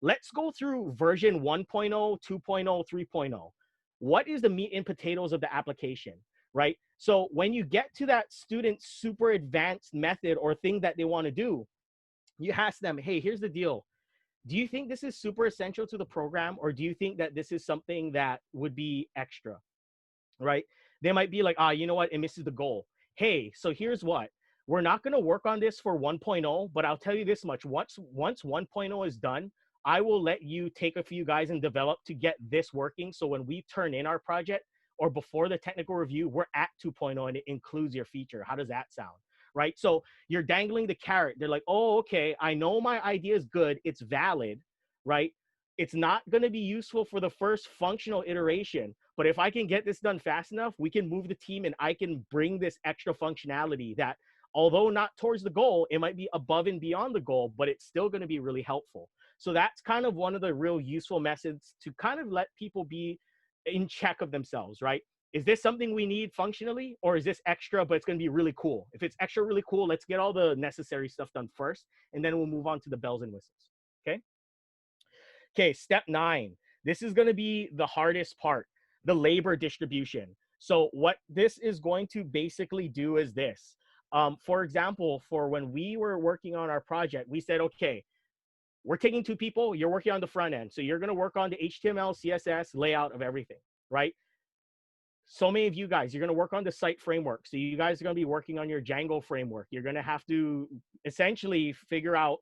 Let's go through version 1.0, 2.0, 3.0. What is the meat and potatoes of the application, right? So when you get to that student's super advanced method or thing that they want to do, you ask them, hey, here's the deal. Do you think this is super essential to the program, or do you think that this is something that would be extra, right? They might be like, you know what, it misses the goal. Hey, so here's what. We're not going to work on this for 1.0, but I'll tell you this much. Once 1.0 is done, I will let you take a few guys and develop to get this working. So when we turn in our project, or before the technical review, we're at 2.0 and it includes your feature. How does that sound? Right? So you're dangling the carrot. They're like, oh, okay, I know my idea is good. It's valid, right? It's not going to be useful for the first functional iteration, but if I can get this done fast enough, we can move the team and I can bring this extra functionality that, although not towards the goal, it might be above and beyond the goal, but it's still going to be really helpful. So that's kind of one of the real useful methods to kind of let people be in check of themselves, right? Is this something we need functionally, or is this extra, but it's going to be really cool? If it's extra really cool, let's get all the necessary stuff done first, and then we'll move on to the bells and whistles, okay? Okay, step 9. This is going to be the hardest part. the labor distribution. So what this is going to basically do is this. For example, for when we were working on our project, we said, okay, we're taking 2 people, you're working on the front end. So you're going to work on the HTML, CSS layout of everything, right? So many of you guys, you're going to work on the site framework. So you guys are going to be working on your Django framework. You're going to have to essentially figure out,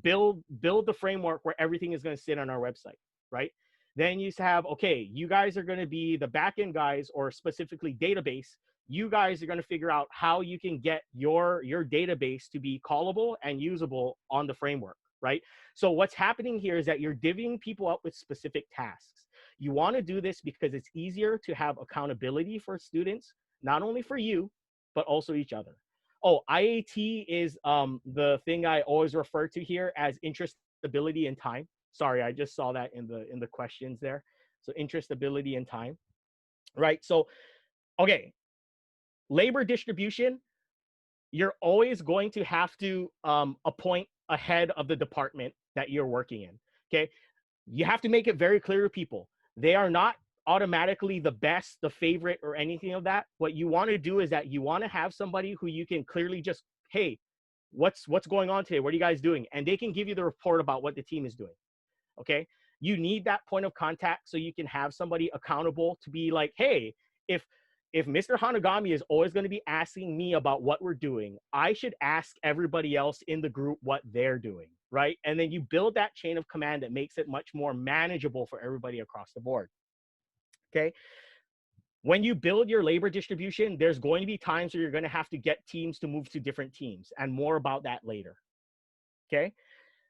build the framework where everything is going to sit on our website, right? Then you have, okay, you guys are going to be the backend guys, or specifically database. You guys are going to figure out how you can get your database to be callable and usable on the framework, right? So what's happening here is that you're divvying people up with specific tasks. You want to do this because it's easier to have accountability for students, not only for you, but also each other. Oh, IAT is the thing I always refer to here as interest, ability, and time. Sorry, I just saw that in the questions there. So interest, ability, and time, right? So, okay, labor distribution, you're always going to have to appoint a head of the department that you're working in, okay? You have to make it very clear to people. They are not automatically the best, the favorite, or anything of that. What you want to do is that you want to have somebody who you can clearly just, hey, what's going on today? What are you guys doing? And they can give you the report about what the team is doing, okay? You need that point of contact so you can have somebody accountable to be like, hey, if Mr. Hanagami is always going to be asking me about what we're doing, I should ask everybody else in the group what they're doing, right? And then you build that chain of command that makes it much more manageable for everybody across the board, okay? When you build your labor distribution, there's going to be times where you're going to have to get teams to move to different teams, and more about that later, okay?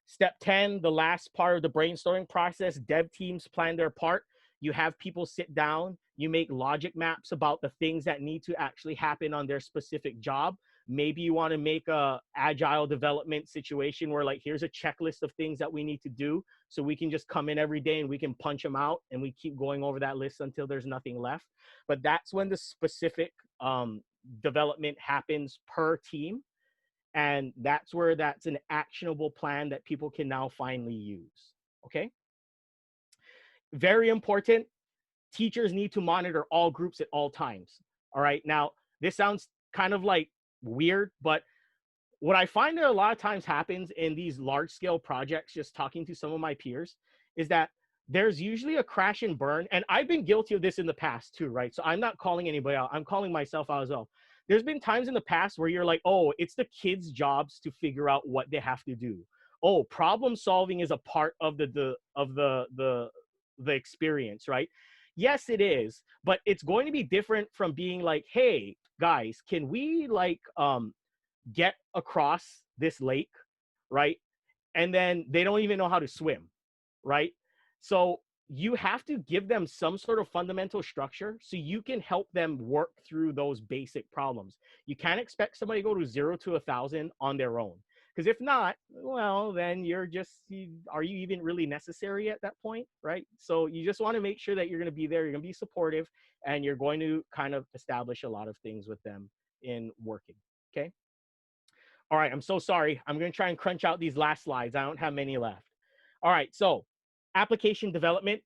Step 10, the last part of the brainstorming process, dev teams plan their part. You have people sit down, you make logic maps about the things that need to actually happen on their specific job. Maybe you want to make a agile development situation where, like, here's a checklist of things that we need to do, so we can just come in every day and we can punch them out, and we keep going over that list until there's nothing left. But that's when the specific development happens per team. And that's where that's an actionable plan that people can now finally use, okay? Very important, teachers need to monitor all groups at all times, all right? Now, this sounds kind of like weird, but what I find that a lot of times happens in these large-scale projects, just talking to some of my peers, is that there's usually a crash and burn, and I've been guilty of this in the past too, right? So I'm not calling anybody out, I'm calling myself out as well. There's been times in the past where you're like, oh, it's the kids' jobs to figure out what they have to do. Oh, problem solving is a part of the experience, right? Yes, it is, but it's going to be different from being like, hey, guys, can we like get across this lake, right? And then they don't even know how to swim, right? So you have to give them some sort of fundamental structure so you can help them work through those basic problems. You can't expect somebody to go to 0 to 1,000 on their own. Because if not, well, then you're just, are you even really necessary at that point, right? So you just want to make sure that you're going to be there, you're going to be supportive, and you're going to kind of establish a lot of things with them in working, okay? All right, I'm so sorry. I'm going to try and crunch out these last slides. I don't have many left. All right, so application development,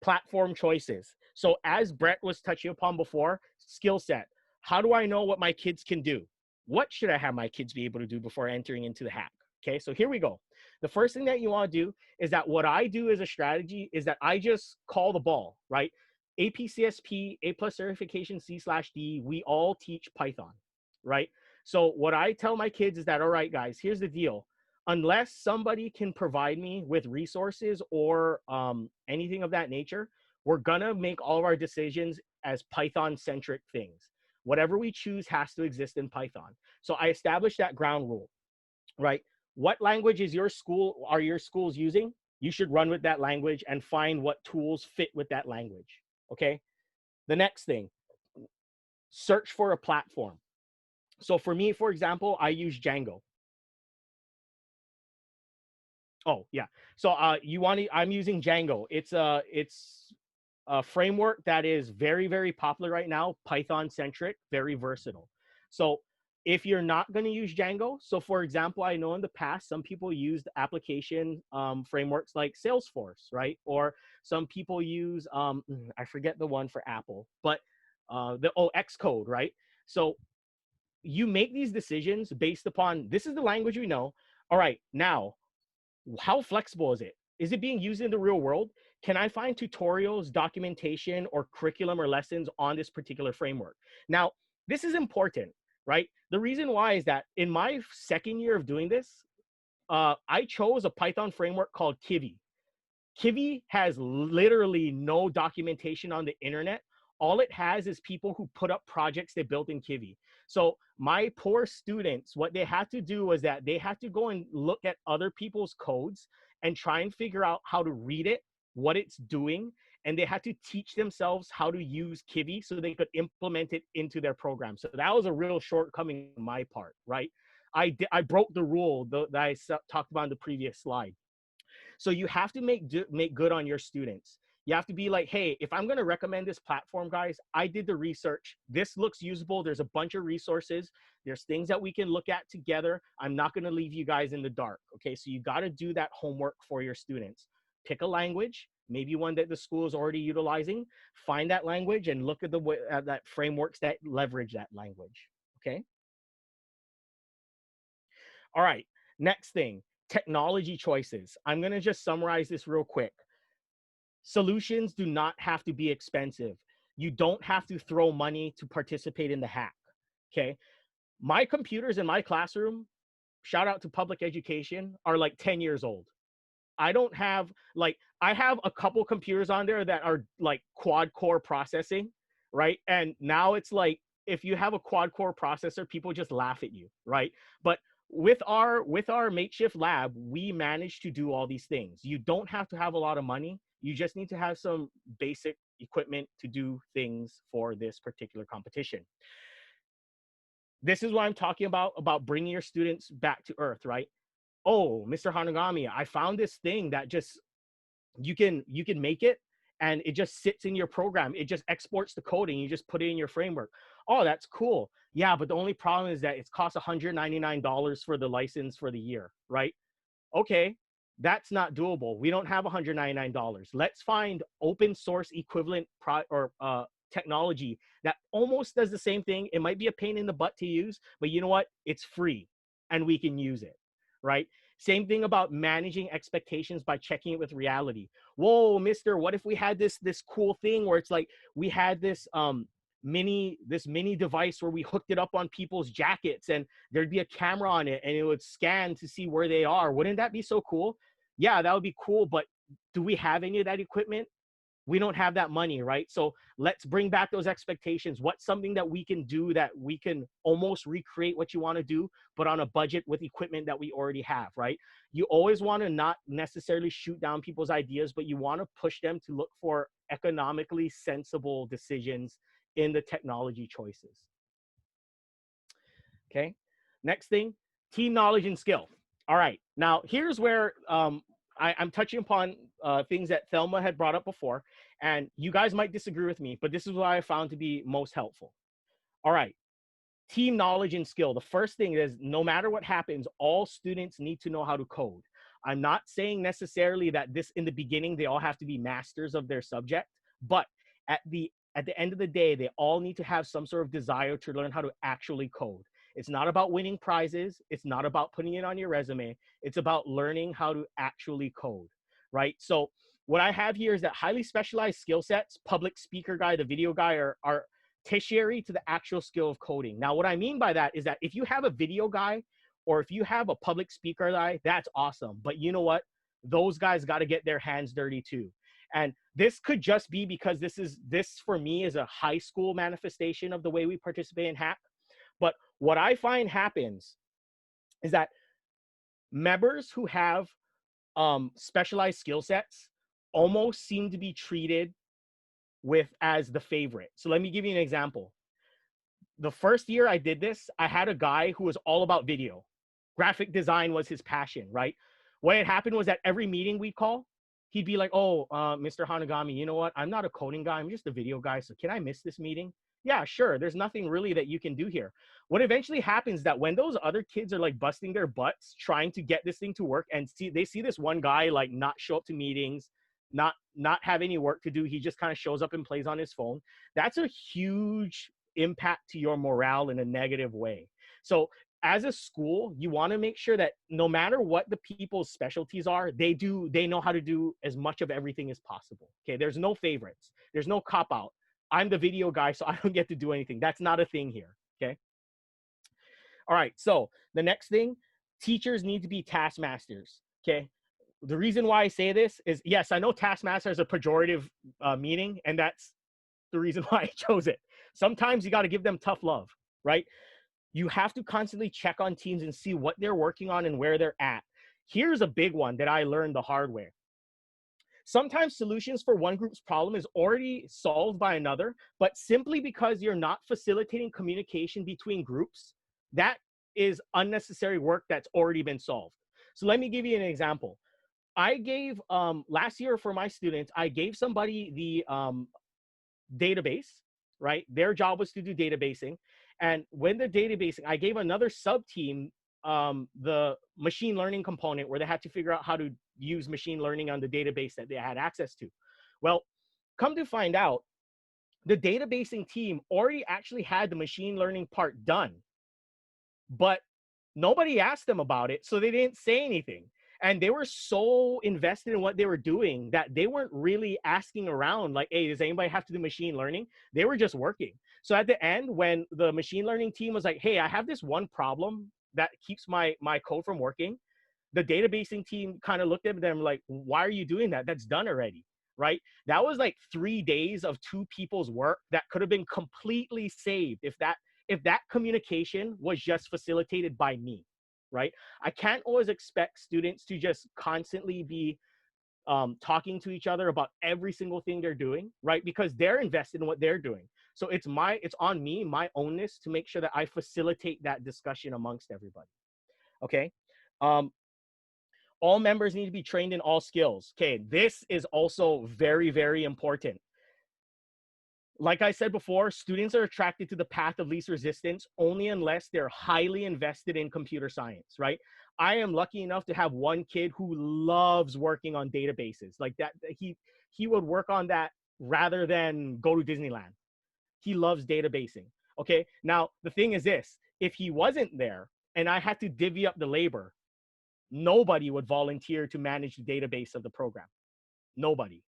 platform choices. So as Brett was touching upon before, skill set. How do I know what my kids can do? What should I have my kids be able to do before entering into the HACC? Okay, so here we go. The first thing that you want to do is that what I do as a strategy is that I just call the ball, right? APCSP, A+ certification, C/D, we all teach Python, right? So what I tell my kids is that, all right, guys, here's the deal. Unless somebody can provide me with resources or anything of that nature, we're gonna make all of our decisions as Python-centric things. Whatever we choose has to exist in Python. So I established that ground rule, right? What language is your schools using? You should run with that language and find what tools fit with that language, okay? The next thing, search for a platform. So for me, for example, I use Django. Oh yeah, so I'm using Django. It's a framework that is very, very popular right now, Python centric, very versatile. So If you're not going to use Django, so for example, I know in the past, some people used application frameworks like Salesforce, right? Or some people use, I forget the one for Apple, but Xcode, right? So you make these decisions based upon, this is the language we know. All right, now, how flexible is it? Is it being used in the real world? Can I find tutorials, documentation, or curriculum or lessons on this particular framework? Now, this is important, right? The reason why is that in my second year of doing this, I chose a Python framework called Kivy. Kivy has literally no documentation on the internet. All it has is people who put up projects they built in Kivy. So my poor students, what they had to do was that they had to go and look at other people's codes and try and figure out how to read it, what it's doing, and they had to teach themselves how to use Kivy so they could implement it into their program. So that was a real shortcoming on my part, right? I broke the rule that I talked about in the previous slide. So you have to make good on your students. You have to be like, hey, if I'm going to recommend this platform, guys, I did the research. This looks usable. There's a bunch of resources. There's things that we can look at together. I'm not going to leave you guys in the dark. Okay, so you got to do that homework for your students. Pick a language, maybe one that the school is already utilizing. Find that language and look at the that frameworks that leverage that language. Okay. All right, next thing, technology choices. I'm going to just summarize this real quick. Solutions do not have to be expensive. You don't have to throw money to participate in the hack, okay? My computers in my classroom, shout out to public education, are like 10 years old. I don't have, like, I have a couple computers on there that are like quad core processing, right? And now it's like, if you have a quad core processor, people just laugh at you, right? But with our makeshift lab, we managed to do all these things. You don't have to have a lot of money. You just need to have some basic equipment to do things for this particular competition. This is what I'm talking about bringing your students back to earth, right? Oh, Mr. Hanagami, I found this thing that just, you can make it and it just sits in your program. It just exports the code and you just put it in your framework. Oh, that's cool. Yeah, but the only problem is that it costs $199 for the license for the year, right? Okay, that's not doable. We don't have $199. Let's find open source equivalent technology that almost does the same thing. It might be a pain in the butt to use, but you know what? It's free and we can use it, right? Same thing about managing expectations by checking it with reality. Whoa, mister, what if we had this cool thing where it's like we had this mini device where we hooked it up on people's jackets and there'd be a camera on it and it would scan to see where they are. Wouldn't that be so cool? Yeah, that would be cool, but do we have any of that equipment? We don't have that money, right? So let's bring back those expectations. What's something that we can do that we can almost recreate what you want to do, but on a budget with equipment that we already have, right? You always want to not necessarily shoot down people's ideas, but you want to push them to look for economically sensible decisions in the technology choices. Okay, next thing, team knowledge and skill. All right, now here's where I'm touching upon things that Thelma had brought up before, and you guys might disagree with me, but this is what I found to be most helpful. All right, team knowledge and skill. The first thing is, no matter what happens, all students need to know how to code. I'm not saying necessarily that this in the beginning, they all have to be masters of their subject, but at the end of the day, they all need to have some sort of desire to learn how to actually code. It's not about winning prizes. It's not about putting it on your resume. It's about learning how to actually code, right? So what I have here is that highly specialized skill sets, public speaker guy, the video guy are tertiary to the actual skill of coding. Now, what I mean by that is that if you have a video guy or if you have a public speaker guy, that's awesome. But you know what? Those guys got to get their hands dirty too. And this could just be because this for me is a high school manifestation of the way we participate in HACC. But what I find happens is that members who have specialized skill sets almost seem to be treated as the favorite. So let me give you an example. The first year I did this, I had a guy who was all about video. Graphic design was his passion, right? What had happened was that every meeting we'd call, he'd be like, oh, Mr. Hanagami, you know what? I'm not a coding guy. I'm just a video guy. So can I miss this meeting? Yeah, sure. There's nothing really that you can do here. What eventually happens that when those other kids are like busting their butts trying to get this thing to work, and they see this one guy like not show up to meetings, not have any work to do, he just kind of shows up and plays on his phone. That's a huge impact to your morale in a negative way. So as a school, you want to make sure that no matter what the people's specialties are, they know how to do as much of everything as possible. Okay, there's no favorites. There's no cop out. I'm the video guy, so I don't get to do anything. That's not a thing here, okay? All right, so the next thing, teachers need to be taskmasters, okay? The reason why I say this is, yes, I know taskmaster is a pejorative meaning, and that's the reason why I chose it. Sometimes you got to give them tough love, right? You have to constantly check on teams and see what they're working on and where they're at. Here's a big one that I learned the hard way. Sometimes solutions for one group's problem is already solved by another, but simply because you're not facilitating communication between groups, that is unnecessary work that's already been solved. So let me give you an example. I gave, last year for my students, I gave somebody the database, right? Their job was to do databasing. And when the databasing, I gave another sub-team the machine learning component where they had to figure out how to use machine learning on the database that they had access to. Well, come to find out, the databasing team already actually had the machine learning part done, but nobody asked them about it, so they didn't say anything. And they were so invested in what they were doing that they weren't really asking around like, hey, does anybody have to do machine learning? They were just working. So at the end, when the machine learning team was like, hey, I have this one problem that keeps my code from working, the databasing team kind of looked at them like, why are you doing that? That's done already, right? That was like 3 days of 2 people's work that could have been completely saved if that communication was just facilitated by me, right? I can't always expect students to just constantly be talking to each other about every single thing they're doing, right? Because they're invested in what they're doing. So it's on me, my ownness, to make sure that I facilitate that discussion amongst everybody. Okay. All members need to be trained in all skills. Okay, this is also very, very important. Like I said before, students are attracted to the path of least resistance only unless they're highly invested in computer science, right? I am lucky enough to have one kid who loves working on databases. Like that, he would work on that rather than go to Disneyland. He loves databasing, okay? Now, the thing is this, if he wasn't there and I had to divvy up the labor, nobody would volunteer to manage the database of the program. Nobody,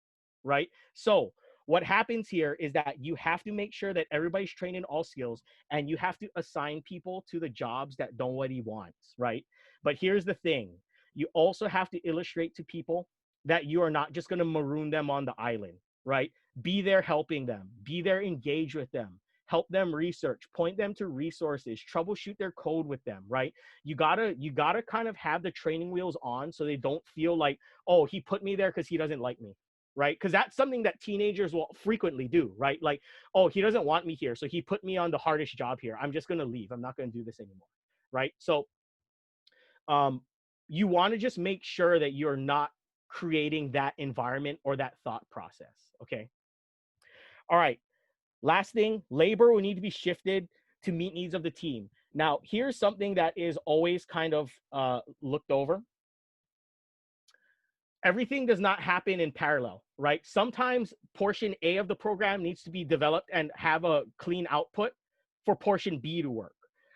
right? So what happens here is that you have to make sure that everybody's trained in all skills, and you have to assign people to the jobs that nobody wants, right? But here's the thing. You also have to illustrate to people that you are not just going to maroon them on the island, right? Be there helping them. Be there engage with them. Help them research, point them to resources, troubleshoot their code with them, right? You gotta kind of have the training wheels on so they don't feel like, oh, he put me there because he doesn't like me, right? Because that's something that teenagers will frequently do, right? Like, oh, he doesn't want me here, so he put me on the hardest job here. I'm just gonna leave. I'm not gonna do this anymore, right? So you wanna just make sure that you're not creating that environment or that thought process, okay? All right. Last thing, labor will need to be shifted to meet needs of the team. Now, here's something that is always kind of looked over. Everything does not happen in parallel, right? Sometimes portion A of the program needs to be developed and have a clean output for portion B to work,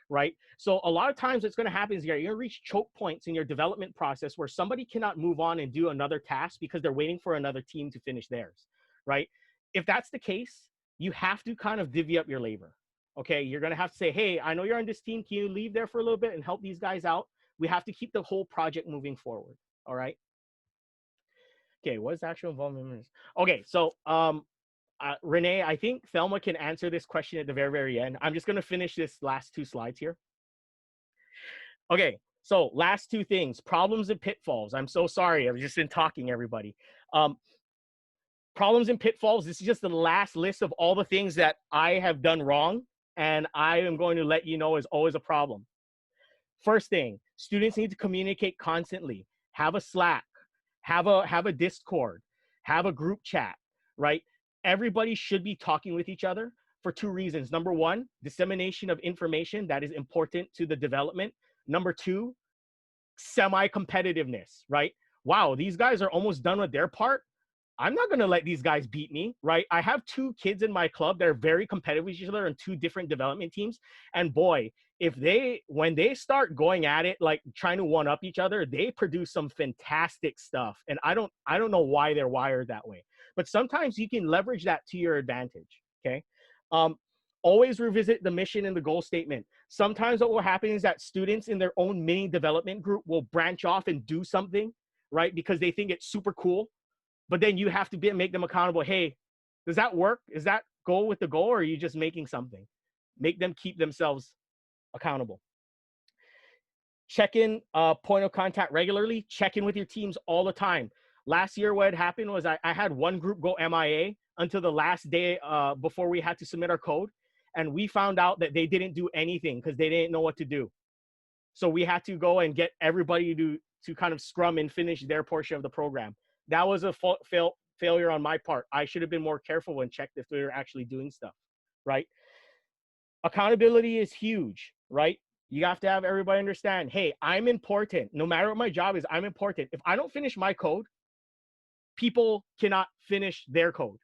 right? So a lot of times what's going to happen is you're going to reach choke points in your development process where somebody cannot move on and do another task because they're waiting for another team to finish theirs, right? If that's the case, you have to kind of divvy up your labor, okay? You're gonna have to say, hey, I know you're on this team. Can you leave there for a little bit and help these guys out? We have to keep the whole project moving forward, all right? Okay, what's actual involvement? Okay, so Renee, I think Thelma can answer this question at the very, very end. I'm just gonna finish this last 2 slides here. Okay, so last 2 things, problems and pitfalls. I'm so sorry, I've just been talking, everybody. Problems and pitfalls, this is just the last list of all the things that I have done wrong, and I am going to let you know is always a problem. First thing, students need to communicate constantly. Have a Slack, have a Discord, have a group chat, right? Everybody should be talking with each other, for two reasons. Number one, dissemination of information that is important to the development. Number two, semi-competitiveness, right? Wow, these guys are almost done with their part. I'm not going to let these guys beat me, right? I have two kids in my club that are very competitive with each other on two different development teams. And boy, when they start going at it, like trying to one up each other, they produce some fantastic stuff. And I don't know why they're wired that way, but sometimes you can leverage that to your advantage. Okay. Always revisit the mission and the goal statement. Sometimes what will happen is that students in their own mini development group will branch off and do something, right? Because they think it's super cool. But then you have to make them accountable. Hey, does that work? Is that goal with the goal, or are you just making something? Make them keep themselves accountable. Check in point of contact regularly. Check in with your teams all the time. Last year, what had happened was I had one group go MIA until the last day before we had to submit our code. And we found out that they didn't do anything because they didn't know what to do. So we had to go and get everybody to kind of scrum and finish their portion of the program. That was a failure on my part. I should have been more careful and checked if they were actually doing stuff, right? Accountability is huge, right? You have to have everybody understand, hey, I'm important. No matter what my job is, I'm important. If I don't finish my code, people cannot finish their code,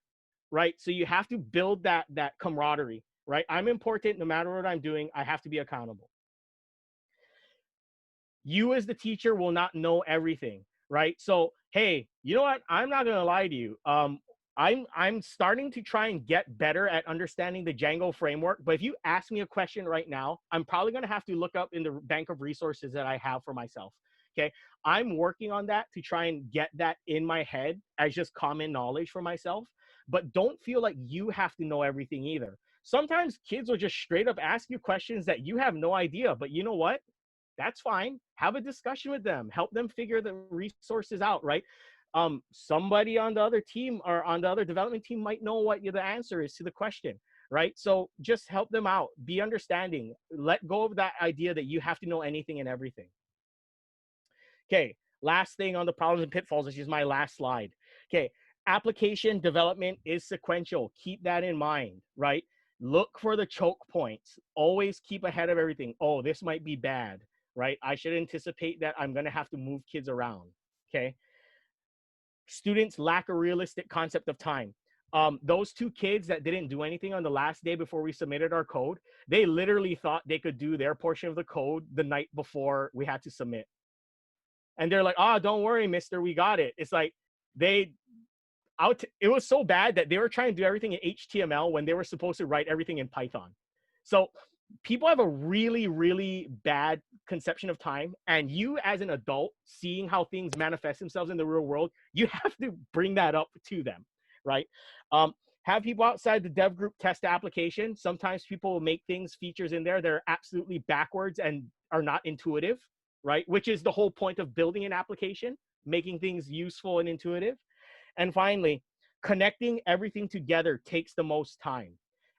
right? So you have to build that camaraderie, right? I'm important no matter what I'm doing. I have to be accountable. You as the teacher will not know everything, right? So, hey, you know what? I'm not going to lie to you. I'm starting to try and get better at understanding the Django framework. But if you ask me a question right now, I'm probably going to have to look up in the bank of resources that I have for myself. Okay. I'm working on that to try and get that in my head as just common knowledge for myself. But don't feel like you have to know everything either. Sometimes kids will just straight up ask you questions that you have no idea. But you know what? That's fine. Have a discussion with them. Help them figure the resources out, right? Somebody on the other team or on the other development team might know what the answer is to the question, right? So just help them out. Be understanding. Let go of that idea that you have to know anything and everything. Okay, last thing on the problems and pitfalls, which is my last slide. Okay, application development is sequential. Keep that in mind, right? Look for the choke points. Always keep ahead of everything. Oh, this might be bad, right? I should anticipate that I'm going to have to move kids around, okay? Students lack a realistic concept of time. Those two kids that didn't do anything on the last day before we submitted our code, they literally thought they could do their portion of the code the night before we had to submit. And they're like, oh, don't worry, mister, we got it. It's like it was so bad that they were trying to do everything in HTML when they were supposed to write everything in Python. So people have a really, really bad conception of time. And you as an adult, seeing how things manifest themselves in the real world, you have to bring that up to them, right? Have people outside the dev group test the application. Sometimes people will make features in there that are absolutely backwards and are not intuitive, right? Which is the whole point of building an application, making things useful and intuitive. And finally, connecting everything together takes the most time.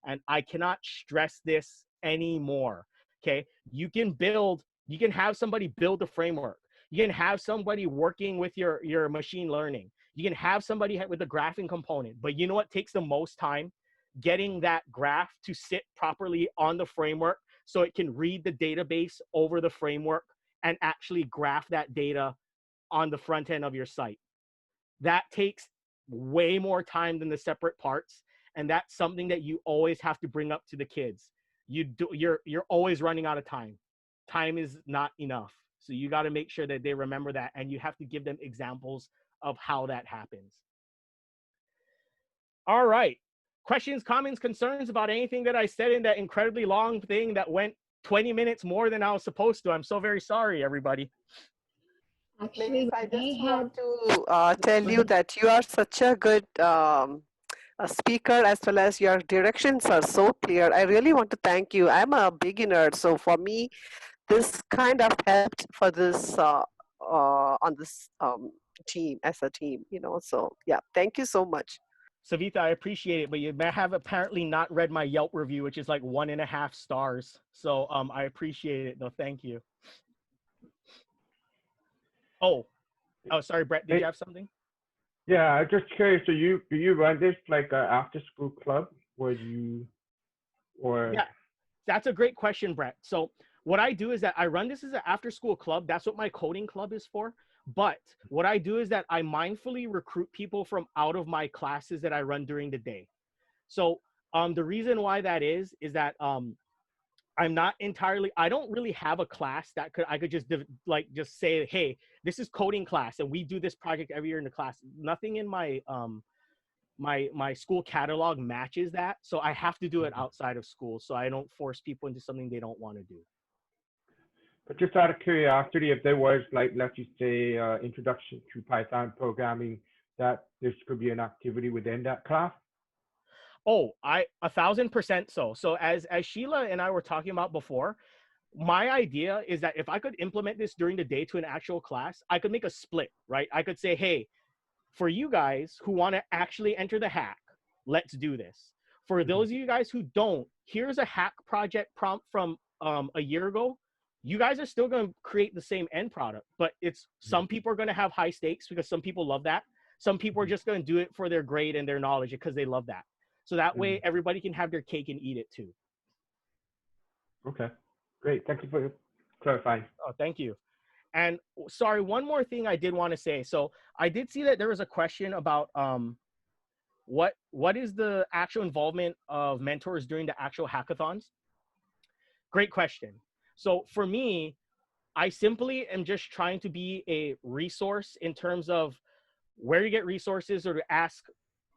And I cannot stress this anymore, okay? You can have somebody build a framework. You can have somebody working with your machine learning. You can have somebody with a graphing component. But you know what takes the most time? Getting that graph to sit properly on the framework so it can read the database over the framework and actually graph that data on the front end of your site. That takes way more time than the separate parts. And that's something that you always have to bring up to the kids. You're always running out of time. Time is not enough. So you got to make sure that they remember that, and you have to give them examples of how that happens. All right. Questions, comments, concerns about anything that I said in that incredibly long thing that went 20 minutes more than I was supposed to? I'm so very sorry, everybody. Actually, I Renee just had, want to tell you that you are such a good a speaker, as well as your directions are so clear. I really want to thank you. I'm a beginner, so for me, this kind of helped for this on this team as a team, you know. So yeah, thank you so much. Savita, I appreciate it, but you may have apparently not read my Yelp review, which is like 1.5 stars. So I appreciate it, though. Thank you. Oh, sorry, Brett, did you have something? Yeah, I'm just curious. So do you run this like an after school club where you or? Yeah, that's a great question, Brett. So what I do is that I run this as an after-school club. That's what my coding club is for. But what I do is that I mindfully recruit people from out of my classes that I run during the day. So the reason why that is that I'm not entirely, I don't really have a class that I could just just say, hey, this is coding class and we do this project every year in the class. Nothing in my my school catalog matches that. So I have to do it outside of school. So I don't force people into something they don't want to do. But just out of curiosity, if there was, like, let's just say, introduction to Python programming, that this could be an activity within that class? Oh, 1,000% so. So as Sheila and I were talking about before, my idea is that if I could implement this during the day to an actual class, I could make a split, right? I could say, hey, for you guys who want to actually enter the hack, let's do this. For those of you guys who don't, here's a hack project prompt from a year ago. You guys are still going to create the same end product, but it's some people are going to have high stakes because some people love that. Some people are just going to do it for their grade and their knowledge because they love that. So that way everybody can have their cake and eat it too. Okay, great. Thank you for clarifying. Oh, thank you. And sorry, one more thing I did want to say. So I did see that there was a question about what is the actual involvement of mentors during the actual hackathons? Great question. So for me, I simply am just trying to be a resource in terms of where you get resources or to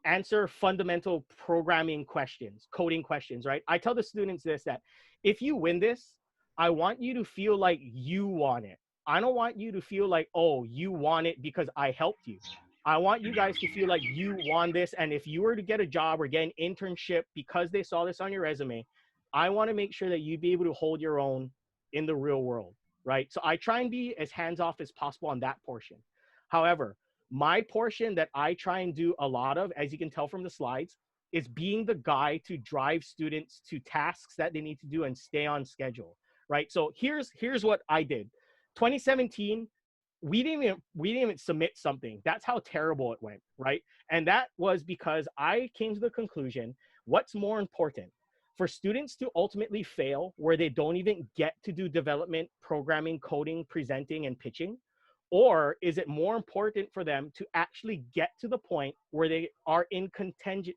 answer fundamental programming questions, coding questions, right? I tell the students this, that if you win this, I want you to feel like you want it. I don't want you to feel like, oh, you want it because I helped you. I want you guys to feel like you won this. And if you were to get a job or get an internship because they saw this on your resume, I want to make sure that you'd be able to hold your own in the real world, right? So I try and be as hands-off as possible on that portion. However, my portion that I try and do a lot of, as you can tell from the slides, is being the guy to drive students to tasks that they need to do and stay on schedule, right? So here's what I did. 2017, we didn't even submit something. That's how terrible it went, right? And that was because I came to the conclusion, what's more important? For students to ultimately fail where they don't even get to do development, programming, coding, presenting, and pitching? Or is it more important for them to actually get to the point where they are in contention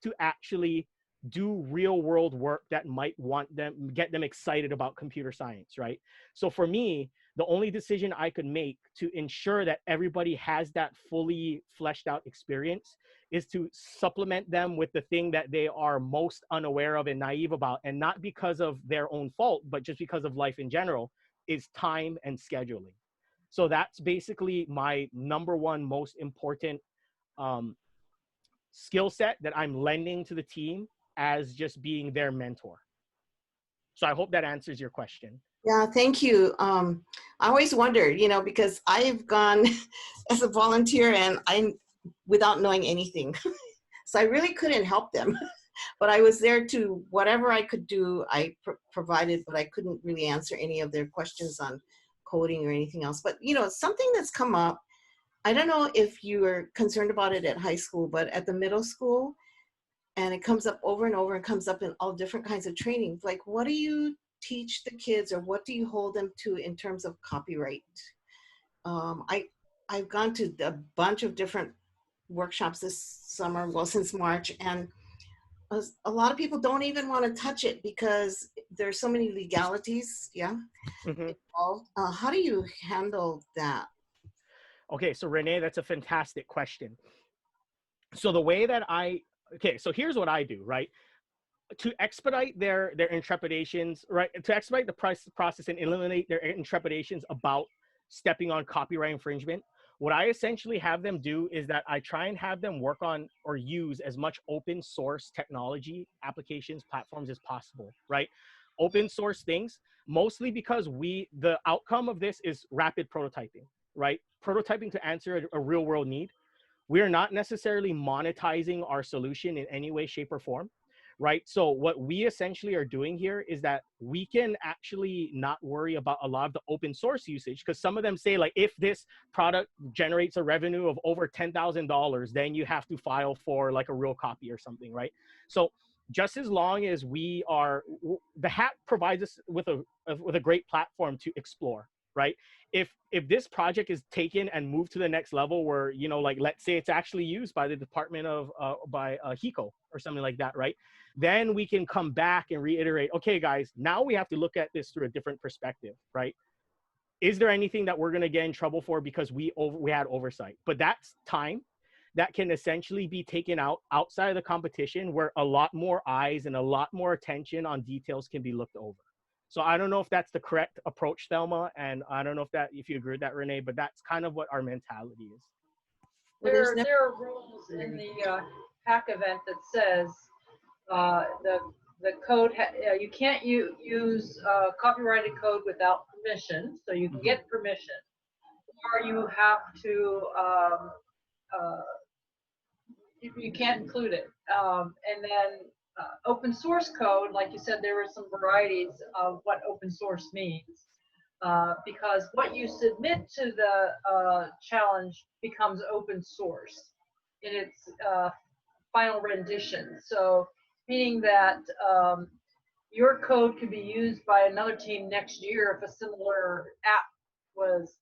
to actually do real world work that might get them excited about computer science, right? So for me, the only decision I could make to ensure that everybody has that fully fleshed out experience is to supplement them with the thing that they are most unaware of and naive about, and not because of their own fault, but just because of life in general, is time and scheduling. So that's basically my number one most important skill set that I'm lending to the team as just being their mentor. So I hope that answers your question. Yeah, thank you. I always wondered, because I've gone as a volunteer and without knowing anything. So I really couldn't help them. But I was there to, whatever I could do, I provided, but I couldn't really answer any of their questions on coding or anything else. But, something that's come up, I don't know if you were concerned about it at high school, but at the middle school, and it comes up over and over and comes up in all different kinds of trainings. Like, what do you teach the kids, or what do you hold them to in terms of copyright? I've gone to a bunch of different workshops this summer, well, since March, and a lot of people don't even want to touch it because there's so many legalities, involved. How do you handle that? Okay, so Renee, that's a fantastic question. So the way that so here's what I do, right? To expedite their intrepidations, right? To expedite the process and eliminate their intrepidations about stepping on copyright infringement, what I essentially have them do is that I try and have them work on or use as much open source technology, applications, platforms as possible, right? Open source things, mostly because the outcome of this is rapid prototyping, right? Prototyping to answer a real world need. We are not necessarily monetizing our solution in any way, shape, or form. right? So what we essentially are doing here is that we can actually not worry about a lot of the open source usage, because some of them say like, if this product generates a revenue of over $10,000, then you have to file for like a real copy or something, right? So just as long as we are, the HACC provides us with a great platform to explore, right? If this project is taken and moved to the next level where, you know, like, let's say it's actually used by the department of, by HECO or something like that, right? Then we can come back and reiterate, okay, guys, now we have to look at this through a different perspective, right? Is there anything that we're going to get in trouble for because we had oversight? But that's time that can essentially be taken outside of the competition, where a lot more eyes and a lot more attention on details can be looked over. So I don't know if that's the correct approach, Thelma, and I don't know if you agree with that, Renee, but that's kind of what our mentality is. Well, There are rules in the HACC event that says the code, you can't use copyrighted code without permission, so you can get permission, or you have to, you can't include it. And then open source code, like you said, there were some varieties of what open source means. Because what you submit to the challenge becomes open source in its final rendition. So meaning that your code could be used by another team next year if a similar app was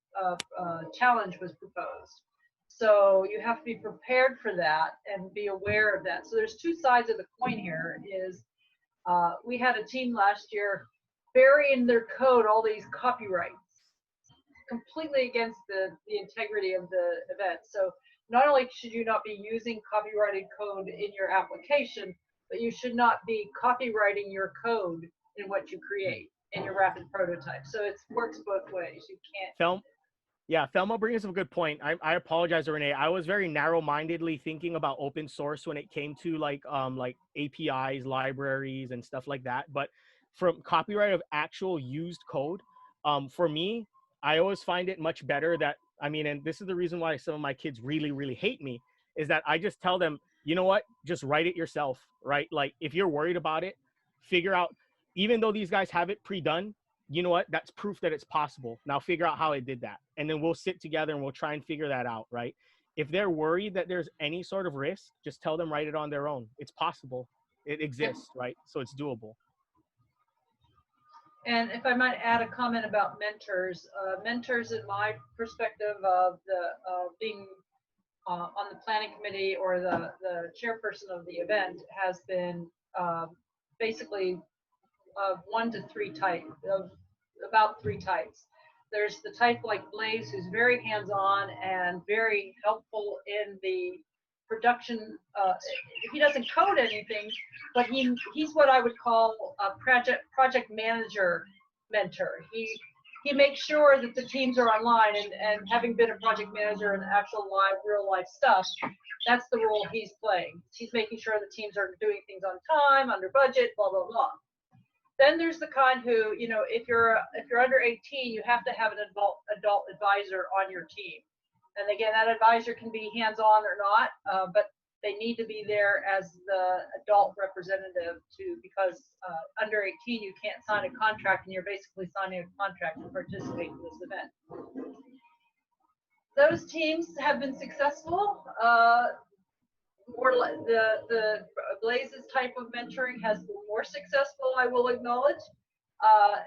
challenge was proposed. So you have to be prepared for that and be aware of that. So there's two sides of the coin here. Is we had a team last year bury in their code all these copyrights, completely against the integrity of the event. So not only should you not be using copyrighted code in your application, but you should not be copywriting your code in what you create in your rapid prototype. So it works both ways. You can't. Thelma brings up a good point. I apologize, Renee. I was very narrow-mindedly thinking about open source when it came to like APIs, libraries, and stuff like that. But from copyright of actual used code, for me, I always find it much better that, I mean, and this is the reason why some of my kids really, really hate me, is that I just tell them, you know what, just write it yourself, right? Like, if you're worried about it, figure out, even though these guys have it pre-done, you know what, that's proof that it's possible. Now figure out how it did that. And then we'll sit together and we'll try and figure that out, right? If they're worried that there's any sort of risk, just tell them write it on their own. It's possible. It exists, right? So it's doable. And if I might add a comment about mentors, mentors in my perspective of being on the planning committee or the chairperson of the event has been basically one to three types, of about three types. There's the type like Blaze, who's very hands-on and very helpful in the production. He doesn't code anything, but he's what I would call a project manager mentor. He makes sure that the teams are online, and having been a project manager in actual real life stuff, that's the role he's playing. He's making sure the teams are doing things on time, under budget, blah blah blah. Then there's the kind who, you know, if you're under 18, you have to have an adult advisor on your team. And again, that advisor can be hands-on or not, but they need to be there as the adult representative because under 18, you can't sign a contract, and you're basically signing a contract to participate in this event. Those teams have been successful. More the Blaze's type of mentoring has been more successful, I will acknowledge,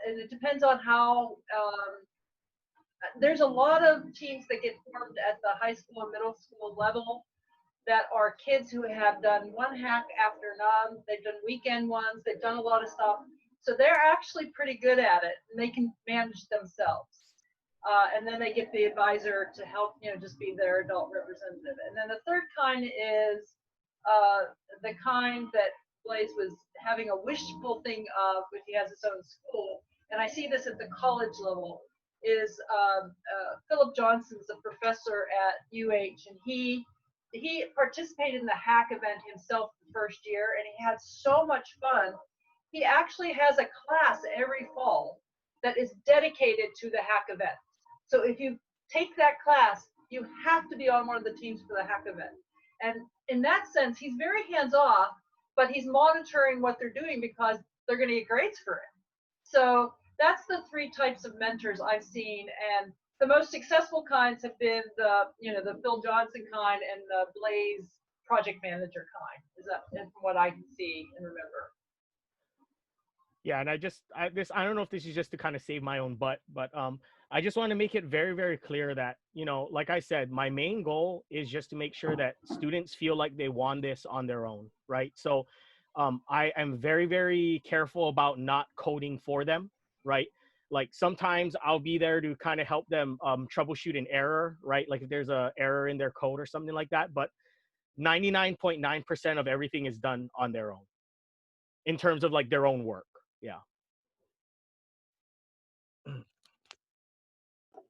and it depends on how. There's a lot of teams that get formed at the high school and middle school level that are kids who have done one HACC after none. They've done weekend ones. They've done a lot of stuff, so they're actually pretty good at it, and they can manage themselves. And then they get the advisor to help, you know, just be their adult representative. And then the third kind is the kind that Blaze was having a wishful think of if he has his own school. And I see this at the college level. Is Philip Johnson's a professor at UH, and he participated in the HACC event himself the first year, and he had so much fun. He actually has a class every fall that is dedicated to the HACC event. So if you take that class, you have to be on one of the teams for the HACC event. And in that sense, he's very hands-off, but he's monitoring what they're doing because they're going to get grades for it. So that's the three types of mentors I've seen, and the most successful kinds have been the, the Phil Johnson kind and the Blaze project manager kind. Is that from what I can see and remember? Yeah, and I don't know if this is just to kind of save my own butt, but I just want to make it very, very clear that, like I said, my main goal is just to make sure that students feel like they want this on their own, right? So I am very, very careful about not coding for them, right? Like sometimes I'll be there to kind of help them troubleshoot an error, right? Like if there's an error in their code or something like that, but 99.9% of everything is done on their own in terms of like their own work. Yeah.